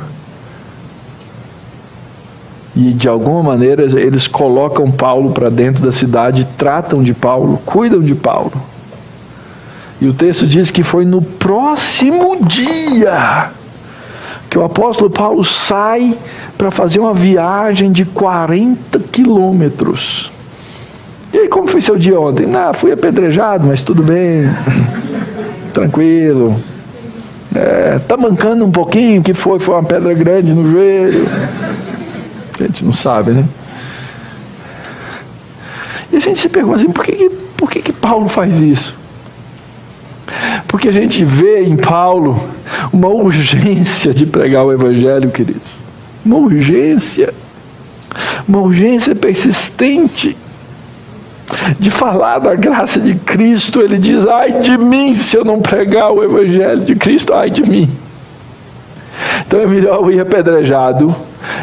E de alguma maneira eles colocam Paulo para dentro da cidade, tratam de Paulo, cuidam de Paulo. E o texto diz que foi no próximo dia que o apóstolo Paulo sai para fazer uma viagem de 40 quilômetros. E aí, como foi seu dia ontem? Fui apedrejado, mas tudo bem, tranquilo. Tá mancando um pouquinho, que foi uma pedra grande no joelho. A gente não sabe, né? E a gente se pergunta assim, por que Paulo faz isso? Porque a gente vê em Paulo uma urgência de pregar o evangelho, queridos. Uma urgência persistente de falar da graça de Cristo. Ele diz: ai de mim se eu não pregar o evangelho de Cristo, ai de mim. Então é melhor eu ir apedrejado.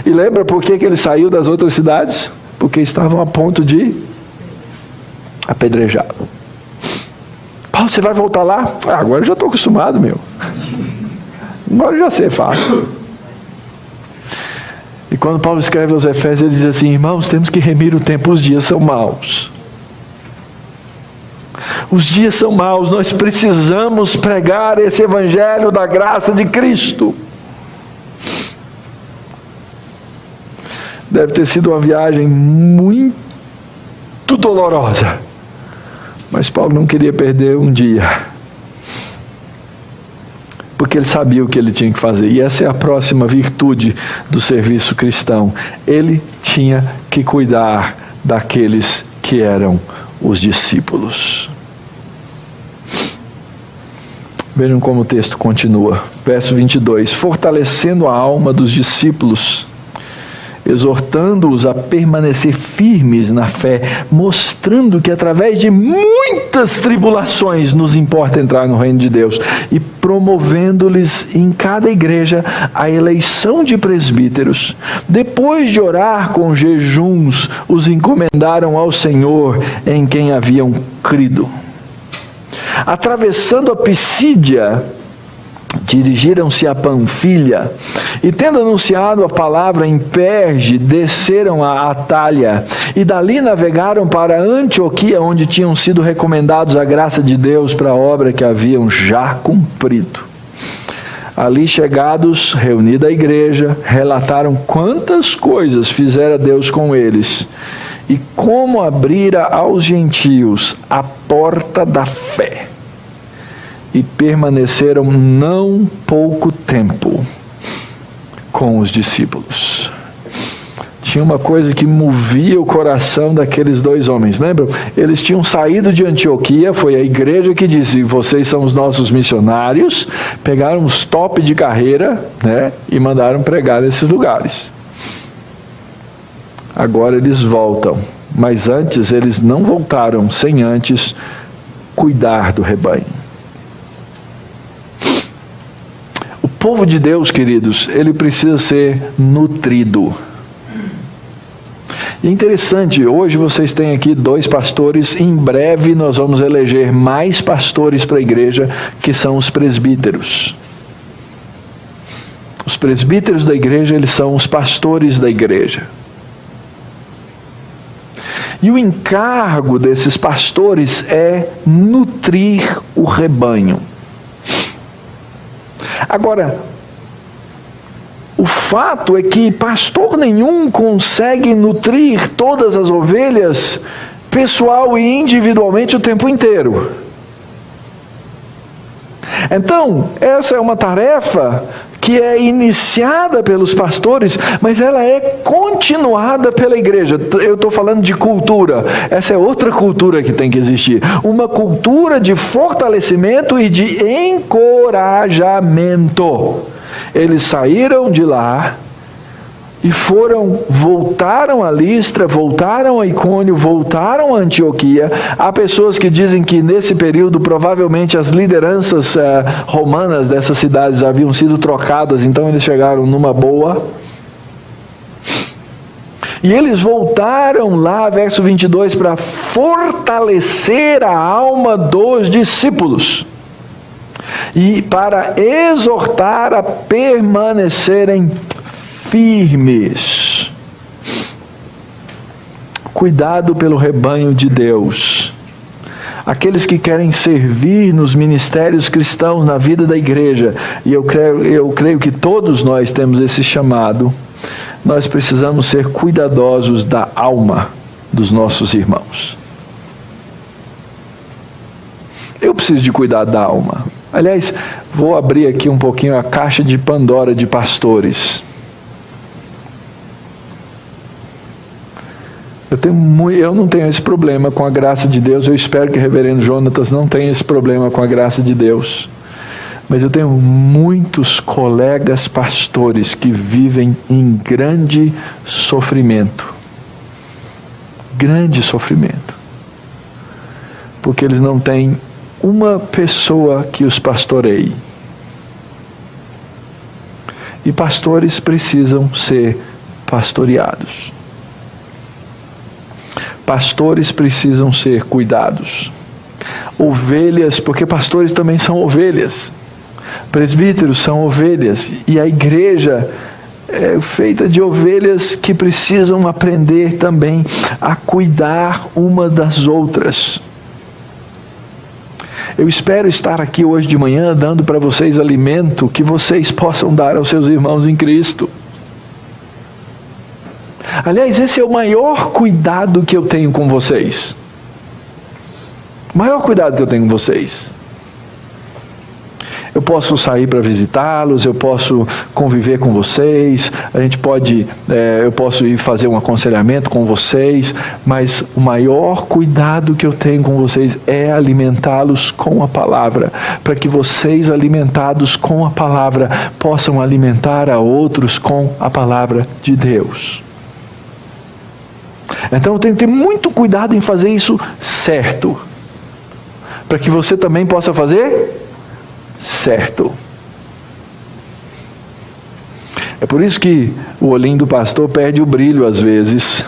E lembra por que ele saiu das outras cidades? Porque estavam a ponto de apedrejá-lo. Paulo, você vai voltar lá? Agora eu já estou acostumado, meu. Agora eu já sei, fácil. E quando Paulo escreve aos Efésios, ele diz assim: irmãos, temos que remir o tempo, os dias são maus. Os dias são maus, nós precisamos pregar esse evangelho da graça de Cristo. Deve ter sido uma viagem muito dolorosa. Mas Paulo não queria perder um dia, porque ele sabia o que ele tinha que fazer. E essa é a próxima virtude do serviço cristão. Ele tinha que cuidar daqueles que eram os discípulos. Vejam como o texto continua. Verso 22. Fortalecendo a alma dos discípulos, exortando-os a permanecer firmes na fé, mostrando que através de muitas tribulações nos importa entrar no reino de Deus, e promovendo-lhes em cada igreja a eleição de presbíteros. Depois de orar com jejuns, os encomendaram ao Senhor em quem haviam crido. Atravessando a Pisídia, dirigiram-se a Panfilha, e tendo anunciado a palavra em Perge, desceram a Atália, e dali navegaram para Antioquia, onde tinham sido recomendados a graça de Deus para a obra que haviam já cumprido. Ali chegados, reunida a igreja, relataram quantas coisas fizera Deus com eles, e como abrira aos gentios a porta da fé. E permaneceram não pouco tempo com os discípulos. Tinha uma coisa que movia o coração daqueles dois homens, lembram? Eles tinham saído de Antioquia, foi a igreja que disse: vocês são os nossos missionários. Pegaram os top de carreira, né, e mandaram pregar nesses lugares. Agora eles voltam, mas antes eles não voltaram sem antes cuidar do rebanho. O povo de Deus, queridos, ele precisa ser nutrido. E é interessante, hoje vocês têm aqui 2 pastores, em breve nós vamos eleger mais pastores para a igreja, que são os presbíteros. Os presbíteros da igreja, eles são os pastores da igreja. E o encargo desses pastores é nutrir o rebanho. Agora, o fato é que pastor nenhum consegue nutrir todas as ovelhas, pessoal e individualmente, o tempo inteiro. Então, essa é uma tarefa que é iniciada pelos pastores, mas ela é continuada pela igreja. Eu estou falando de cultura. Essa é outra cultura que tem que existir. Uma cultura de fortalecimento e de encorajamento. Eles saíram de lá e voltaram a Listra, voltaram a Icônio, voltaram a Antioquia. Há pessoas que dizem que nesse período provavelmente as lideranças romanas dessas cidades haviam sido trocadas, então eles chegaram numa boa. E eles voltaram lá, verso 22, para fortalecer a alma dos discípulos e para exortar a permanecerem firmes. Cuidado pelo rebanho de Deus. Aqueles que querem servir nos ministérios cristãos, na vida da igreja, e eu creio que todos nós temos esse chamado, nós precisamos ser cuidadosos da alma dos nossos irmãos. Eu preciso de cuidar da alma. Aliás, vou abrir aqui um pouquinho a caixa de Pandora de pastores. Eu não tenho esse problema com a graça de Deus. Eu espero que o reverendo Jonatas não tenha esse problema com a graça de Deus. Mas eu tenho muitos colegas pastores que vivem em grande sofrimento. Grande sofrimento. Porque eles não têm uma pessoa que os pastoreie. E pastores precisam ser pastoreados. Pastores precisam ser cuidados. Ovelhas, porque pastores também são ovelhas. Presbíteros são ovelhas. E a igreja é feita de ovelhas que precisam aprender também a cuidar uma das outras. Eu espero estar aqui hoje de manhã dando para vocês alimento que vocês possam dar aos seus irmãos em Cristo. Aliás, esse é o maior cuidado que eu tenho com vocês. O maior cuidado que eu tenho com vocês. Eu posso sair para visitá-los, eu posso conviver com vocês, eu posso ir fazer um aconselhamento com vocês, mas o maior cuidado que eu tenho com vocês é alimentá-los com a palavra, para que vocês, alimentados com a palavra, possam alimentar a outros com a palavra de Deus. Então eu tenho que ter muito cuidado em fazer isso certo, para que você também possa fazer certo. É por isso que o olhinho do pastor perde o brilho às vezes,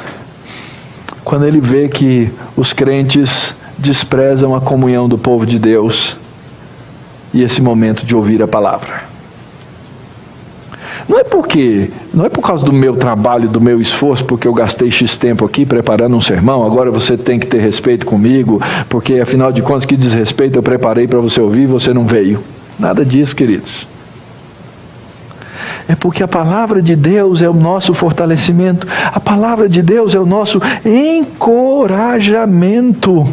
quando ele vê que os crentes desprezam a comunhão do povo de Deus e esse momento de ouvir a palavra. Não é por causa do meu trabalho, do meu esforço, porque eu gastei X tempo aqui preparando um sermão, agora você tem que ter respeito comigo, porque afinal de contas, que desrespeito eu preparei para você ouvir e você não veio. Nada disso, queridos. É porque a palavra de Deus é o nosso fortalecimento, a palavra de Deus é o nosso encorajamento.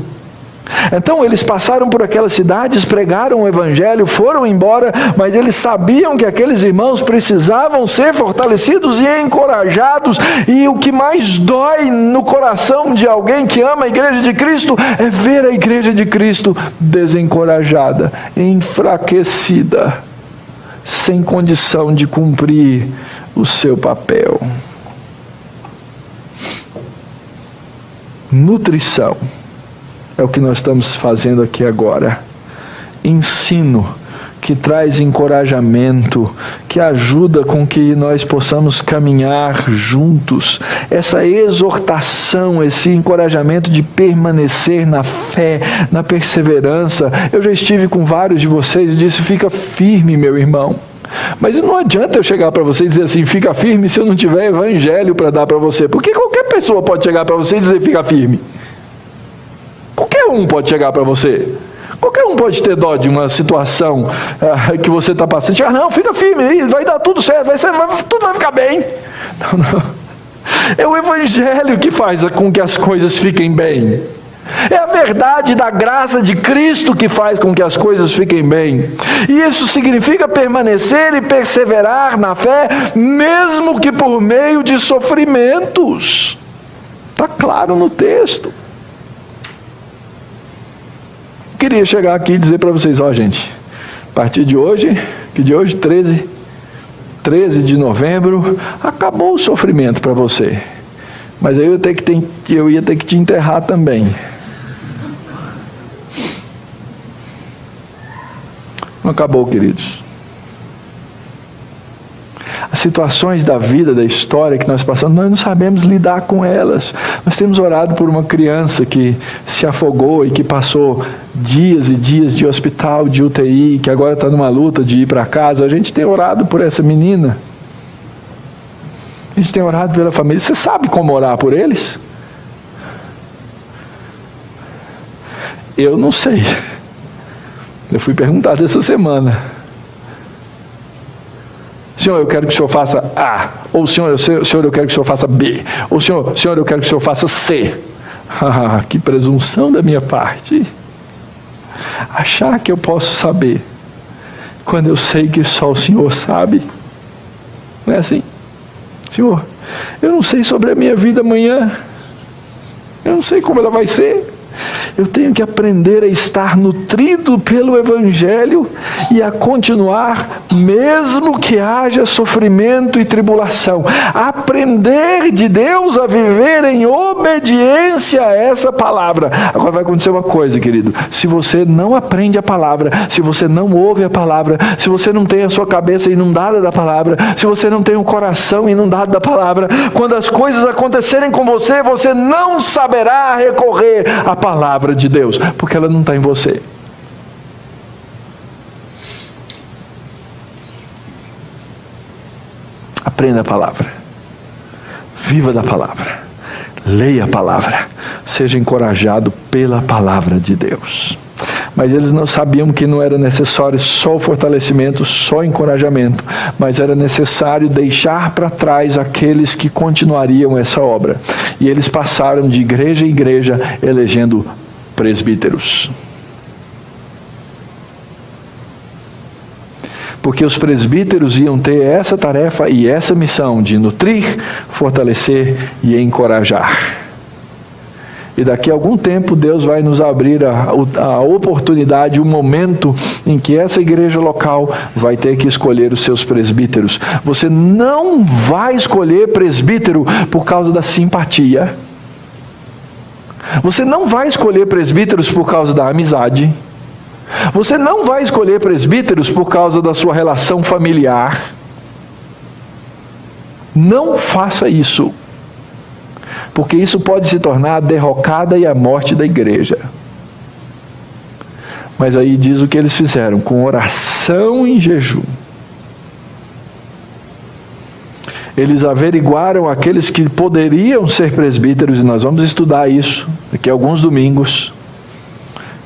Então eles passaram por aquelas cidades, pregaram o evangelho, foram embora, mas eles sabiam que aqueles irmãos precisavam ser fortalecidos e encorajados, e o que mais dói no coração de alguém que ama a igreja de Cristo é ver a igreja de Cristo desencorajada, enfraquecida, sem condição de cumprir o seu papel. Nutrição é o que nós estamos fazendo aqui agora. Ensino que traz encorajamento, que ajuda com que nós possamos caminhar juntos. Essa exortação, esse encorajamento de permanecer na fé, na perseverança. Eu já estive com vários de vocês e disse: fica firme, meu irmão. Mas não adianta eu chegar para você e dizer assim, fica firme, se eu não tiver evangelho para dar para você. Porque qualquer pessoa pode chegar para você e dizer, fica firme. Qualquer um pode chegar para você. Qualquer um pode ter dó de uma situação que você está passando. Não, fica firme, vai dar tudo certo, tudo vai ficar bem. Não. É o evangelho que faz com que as coisas fiquem bem. É a verdade da graça de Cristo que faz com que as coisas fiquem bem. E isso significa permanecer e perseverar na fé, mesmo que por meio de sofrimentos. Está claro no texto. Queria chegar aqui e dizer para vocês, gente, a partir de hoje, 13 de novembro, acabou o sofrimento para você. Mas aí eu ia ter que te enterrar também. Não acabou, queridos. As situações da vida, da história que nós passamos, nós não sabemos lidar com elas. Nós temos orado por uma criança que se afogou e que passou dias e dias de hospital, de UTI, que agora está numa luta de ir para casa. A gente tem orado por essa menina. A gente tem orado pela família. Você sabe como orar por eles? Eu não sei. Eu fui perguntado essa semana. Senhor, eu quero que o Senhor faça A. Ou Senhor, eu quero que o Senhor faça B. Ou Senhor, eu quero que o Senhor faça C. Que presunção da minha parte. Achar que eu posso saber, quando eu sei que só o Senhor sabe. Não é assim? Senhor, eu não sei sobre a minha vida amanhã. Eu não sei como ela vai ser. Eu tenho que aprender a estar nutrido pelo Evangelho e a continuar, mesmo que haja sofrimento e tribulação. Aprender de Deus a viver em obediência a essa palavra. Agora vai acontecer uma coisa, querido. Se você não aprende a palavra, se você não ouve a palavra, se você não tem a sua cabeça inundada da palavra, se você não tem o coração inundado da palavra, quando as coisas acontecerem com você, você não saberá recorrer à palavra de Deus, porque ela não está em você. Aprenda a palavra, viva da palavra, leia a palavra, seja encorajado pela palavra de Deus. Mas eles não sabiam que não era necessário só o fortalecimento, só o encorajamento, mas era necessário deixar para trás aqueles que continuariam essa obra. E eles passaram de igreja em igreja elegendo presbíteros. Porque os presbíteros iam ter essa tarefa e essa missão de nutrir, fortalecer e encorajar. E daqui a algum tempo Deus vai nos abrir a oportunidade, o momento em que essa igreja local vai ter que escolher os seus presbíteros. Você não vai escolher presbítero por causa da simpatia. Você não vai escolher presbíteros por causa da amizade. Você não vai escolher presbíteros por causa da sua relação familiar. Não faça isso, porque isso pode se tornar a derrocada e a morte da igreja. Mas aí diz o que eles fizeram: com oração e jejum, eles averiguaram aqueles que poderiam ser presbíteros, e nós vamos estudar isso daqui a alguns domingos.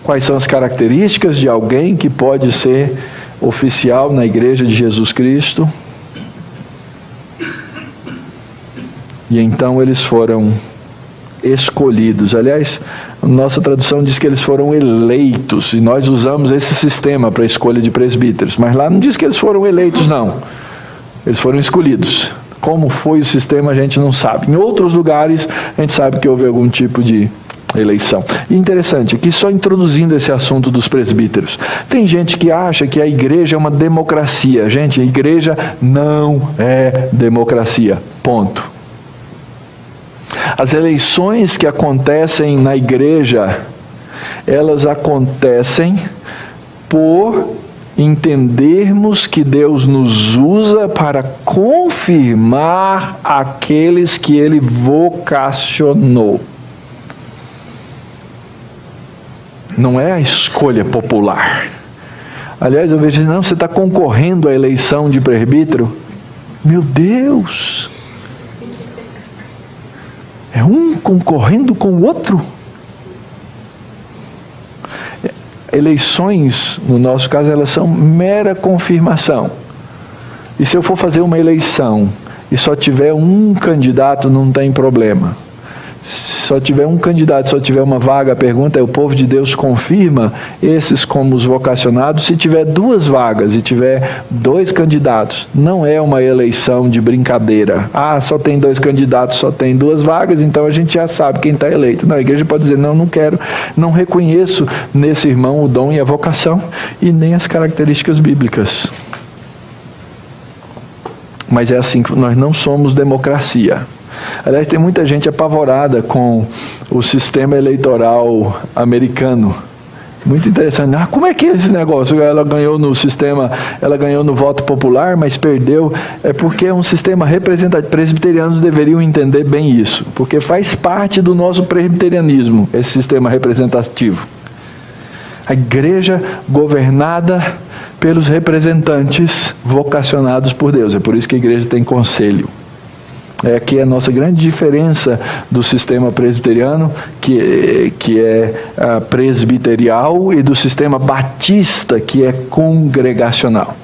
Quais são as características de alguém que pode ser oficial na igreja de Jesus Cristo? E então eles foram escolhidos. Aliás, nossa tradução diz que eles foram eleitos, e nós usamos esse sistema para a escolha de presbíteros, mas lá não diz que eles foram eleitos, não. Eles foram escolhidos. Como foi o sistema a gente não sabe. Em outros lugares a gente sabe que houve algum tipo de eleição. E interessante, aqui só introduzindo esse assunto dos presbíteros. Tem gente que acha que a igreja é uma democracia. Gente, a igreja não é democracia. Ponto. As eleições que acontecem na igreja, elas acontecem por entendermos que Deus nos usa para confirmar aqueles que Ele vocacionou. Não é a escolha popular. Aliás, eu vejo, não, você está concorrendo à eleição de presbítero? Meu Deus! É um concorrendo com o outro? Eleições, no nosso caso, elas são mera confirmação. E se eu for fazer uma eleição e só tiver um candidato, não tem problema. Só tiver um candidato, só tiver uma vaga, a pergunta é: o povo de Deus confirma esses como os vocacionados? Se tiver 2 vagas e tiver 2 candidatos, não é uma eleição de brincadeira. Ah, só tem 2 candidatos, só tem 2 vagas, então a gente já sabe quem está eleito. Não, a igreja pode dizer: não, não quero, não reconheço nesse irmão o dom e a vocação e nem as características bíblicas. Mas é assim que nós não somos democracia. Aliás, tem muita gente apavorada com o sistema eleitoral americano. Muito interessante. Ah, como é que é esse negócio? Ela ganhou no sistema, ela ganhou no voto popular, mas perdeu. É porque é um sistema representativo. Presbiterianos deveriam entender bem isso, porque faz parte do nosso presbiterianismo, esse sistema representativo. A igreja governada pelos representantes vocacionados por Deus. É por isso que a igreja tem conselho. Aqui é a nossa grande diferença do sistema presbiteriano, que é presbiterial, e do sistema batista, que é congregacional,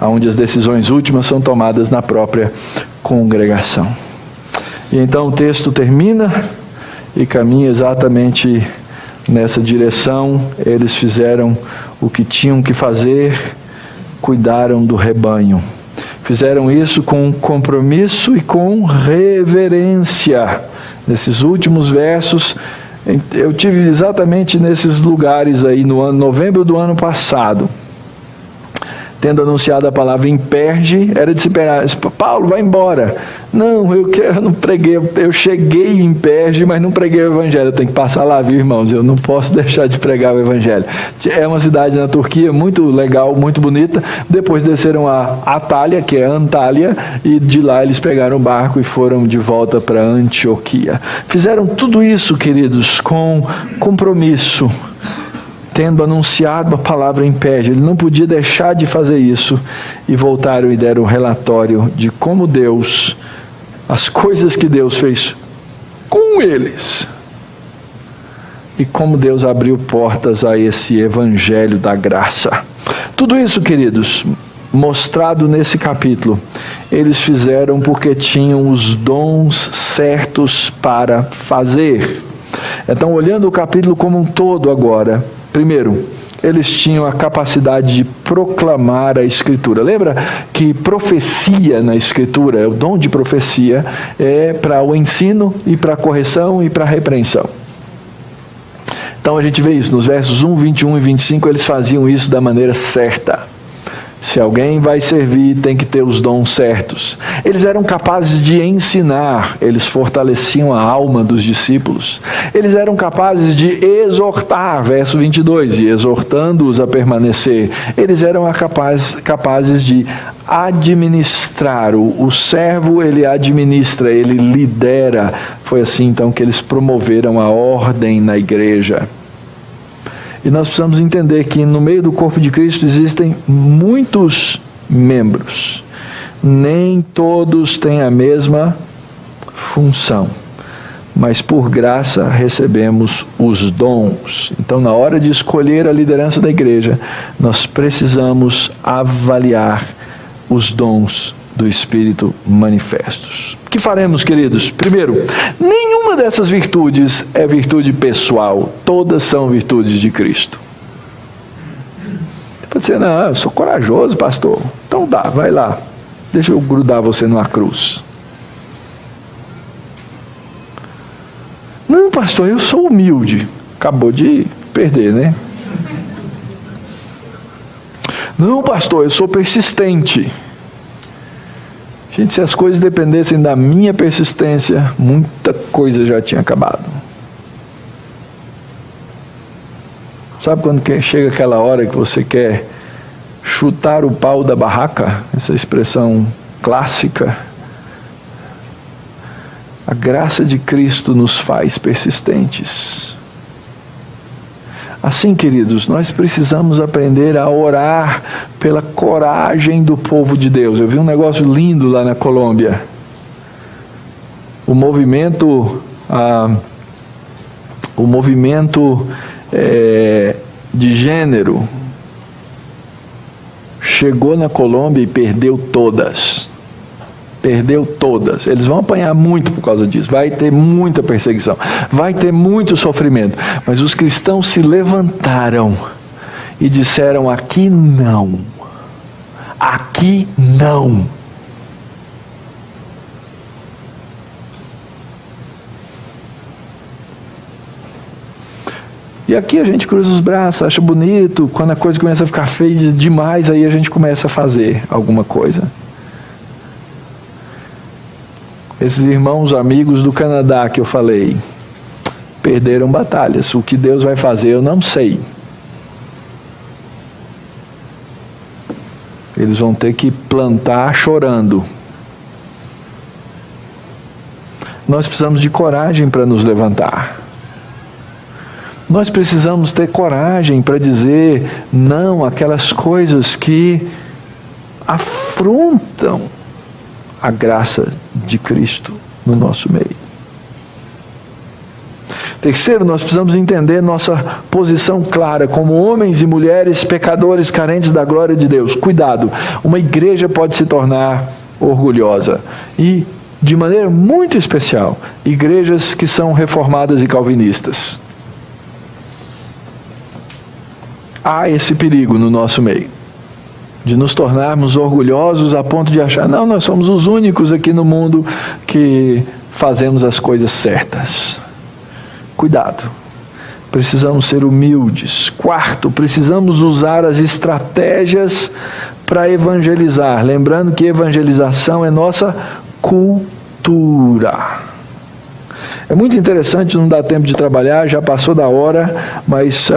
onde as decisões últimas são tomadas na própria congregação. E então o texto termina e caminha exatamente nessa direção. Eles fizeram o que tinham que fazer, cuidaram do rebanho. Fizeram isso com compromisso e com reverência. Nesses últimos versos, eu tive exatamente nesses lugares aí no novembro do ano passado. Tendo anunciado a palavra em Perge, era de se esperar: Paulo, vai embora. Não, eu não preguei, eu cheguei em Perge, mas não preguei o evangelho. Eu tenho que passar lá, viu, irmãos? Eu não posso deixar de pregar o evangelho. É uma cidade na Turquia muito legal, muito bonita. Depois desceram a Atália, que é Antália, e de lá eles pegaram o barco e foram de volta para Antioquia. Fizeram tudo isso, queridos, com compromisso, tendo anunciado a palavra em Perge. Ele não podia deixar de fazer isso. E voltaram e deram um relatório de como Deus, as coisas que Deus fez com eles. e como Deus abriu portas a esse evangelho da graça. Tudo isso, queridos, mostrado nesse capítulo, eles fizeram porque tinham os dons certos para fazer. Então, olhando o capítulo como um todo agora, primeiro, eles tinham a capacidade de proclamar a Escritura. Lembra que profecia na Escritura, o dom de profecia, é para o ensino e para a correção e para a repreensão. Então a gente vê isso, nos versos 1, 21 e 25, eles faziam isso da maneira certa. Se alguém vai servir, tem que ter os dons certos. Eles eram capazes de ensinar, eles fortaleciam a alma dos discípulos. Eles eram capazes de exortar, verso 22, e exortando-os a permanecer. Eles eram capazes de administrar. O servo, ele administra, ele lidera. Foi assim então que eles promoveram a ordem na igreja. E nós precisamos entender que no meio do corpo de Cristo existem muitos membros. Nem todos têm a mesma função, mas por graça recebemos os dons. Então, na hora de escolher a liderança da igreja, nós precisamos avaliar os dons do Espírito manifestos. O que faremos, queridos? Primeiro, nenhuma dessas virtudes é virtude pessoal, todas são virtudes de Cristo. Pode ser, não, eu sou corajoso, pastor. Então dá, vai lá, deixa eu grudar você numa cruz. Não, pastor, eu sou humilde. Acabou de perder, né? Não, pastor, eu sou persistente. Gente, se as coisas dependessem da minha persistência, muita coisa já tinha acabado. Sabe quando chega aquela hora que você quer chutar o pau da barraca? Essa expressão clássica. A graça de Cristo nos faz persistentes. Assim, queridos, nós precisamos aprender a orar pela coragem do povo de Deus. Eu vi um negócio lindo lá na Colômbia. O movimento de gênero chegou na Colômbia e perdeu todas. Perdeu todas. Eles vão apanhar muito por causa disso. Vai ter muita perseguição. Vai ter muito sofrimento. Mas os cristãos se levantaram e disseram: aqui não. Aqui não. E aqui a gente cruza os braços, acha bonito. Quando a coisa começa a ficar feia demais, aí a gente começa a fazer alguma coisa. Esses irmãos amigos do Canadá que eu falei, perderam batalhas. O que Deus vai fazer eu não sei. Eles vão ter que plantar chorando. Nós precisamos de coragem para nos levantar. Nós precisamos ter coragem para dizer não àquelas coisas que afrontam a graça de Cristo no nosso meio. Terceiro, nós precisamos entender nossa posição clara como homens e mulheres pecadores carentes da glória de Deus. Cuidado, uma igreja pode se tornar orgulhosa. E, de maneira muito especial, igrejas que são reformadas e calvinistas. Há esse perigo no nosso meio, de nos tornarmos orgulhosos a ponto de achar, não, nós somos os únicos aqui no mundo que fazemos as coisas certas. Cuidado, precisamos ser humildes. Quarto, precisamos usar as estratégias para evangelizar, lembrando que evangelização é nossa cultura. É muito interessante, não dá tempo de trabalhar, já passou da hora, mas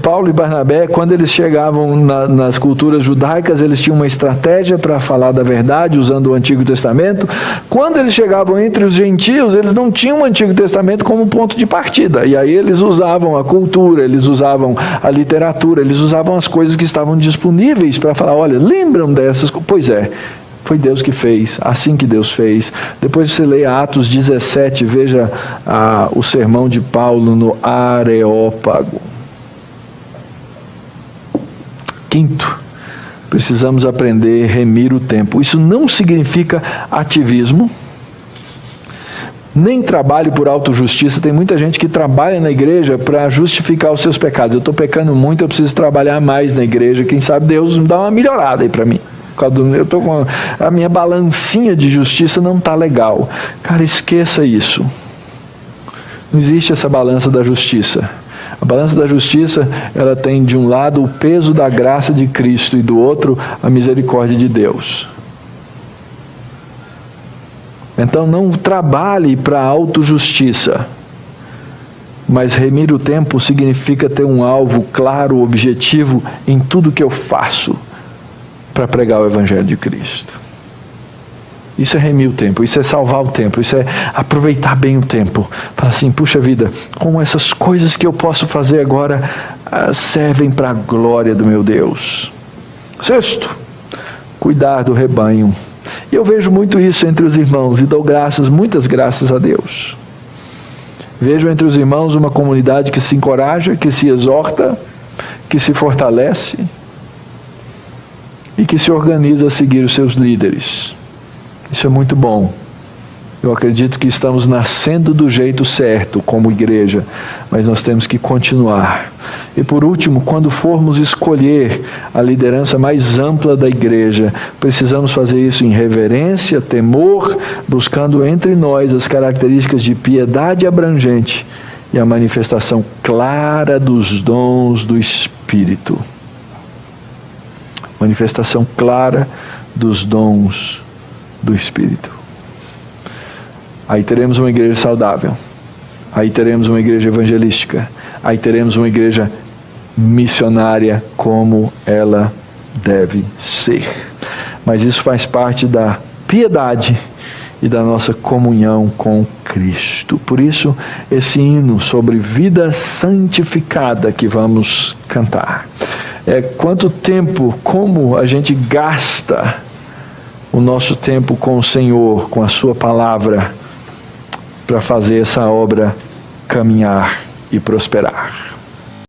Paulo e Barnabé, quando eles chegavam nas culturas judaicas, eles tinham uma estratégia para falar da verdade, usando o Antigo Testamento. Quando eles chegavam entre os gentios, eles não tinham o Antigo Testamento como ponto de partida, e aí eles usavam a cultura, eles usavam a literatura, eles usavam as coisas que estavam disponíveis para falar, olha, lembram dessas coisas? Pois é, Foi Deus que fez, assim que Deus fez. Depois você lê Atos 17, veja o sermão de Paulo no Areópago. Quinto, precisamos aprender a remir o tempo. Isso não significa ativismo, nem trabalho por autojustiça. Tem muita gente que trabalha na igreja para justificar os seus pecados. Eu estou pecando muito, eu preciso trabalhar mais na igreja. Quem sabe Deus me dá uma melhorada aí para mim. Eu estou com a minha balancinha de justiça não está legal. Cara, esqueça isso. Não existe essa balança da justiça. A balança da justiça, ela tem de um lado o peso da graça de Cristo e do outro a misericórdia de Deus. Então não trabalhe para a autojustiça, mas remir o tempo significa ter um alvo claro, objetivo em tudo que eu faço para pregar o Evangelho de Cristo. Isso é remir o tempo, isso é salvar o tempo, isso é aproveitar bem o tempo. Fala assim, puxa vida, como essas coisas que eu posso fazer agora servem para a glória do meu Deus. Sexto, cuidar do rebanho. E eu vejo muito isso entre os irmãos e dou graças, muitas graças a Deus. Vejo entre os irmãos uma comunidade que se encoraja, que se exorta, que se fortalece e que se organiza a seguir os seus líderes. Isso é muito bom. Eu acredito que estamos nascendo do jeito certo como igreja, mas nós temos que continuar. E por último, quando formos escolher a liderança mais ampla da igreja, precisamos fazer isso em reverência, temor, buscando entre nós as características de piedade abrangente e a manifestação clara dos dons do Espírito. Manifestação clara dos dons do Espírito. Aí teremos uma igreja saudável. Aí teremos uma igreja evangelística. Aí teremos uma igreja missionária como ela deve ser. Mas isso faz parte da piedade e da nossa comunhão com Cristo. Por isso, esse hino sobre vida santificada que vamos cantar. Quanto tempo, como a gente gasta o nosso tempo com o Senhor, com a sua palavra, para fazer essa obra caminhar e prosperar.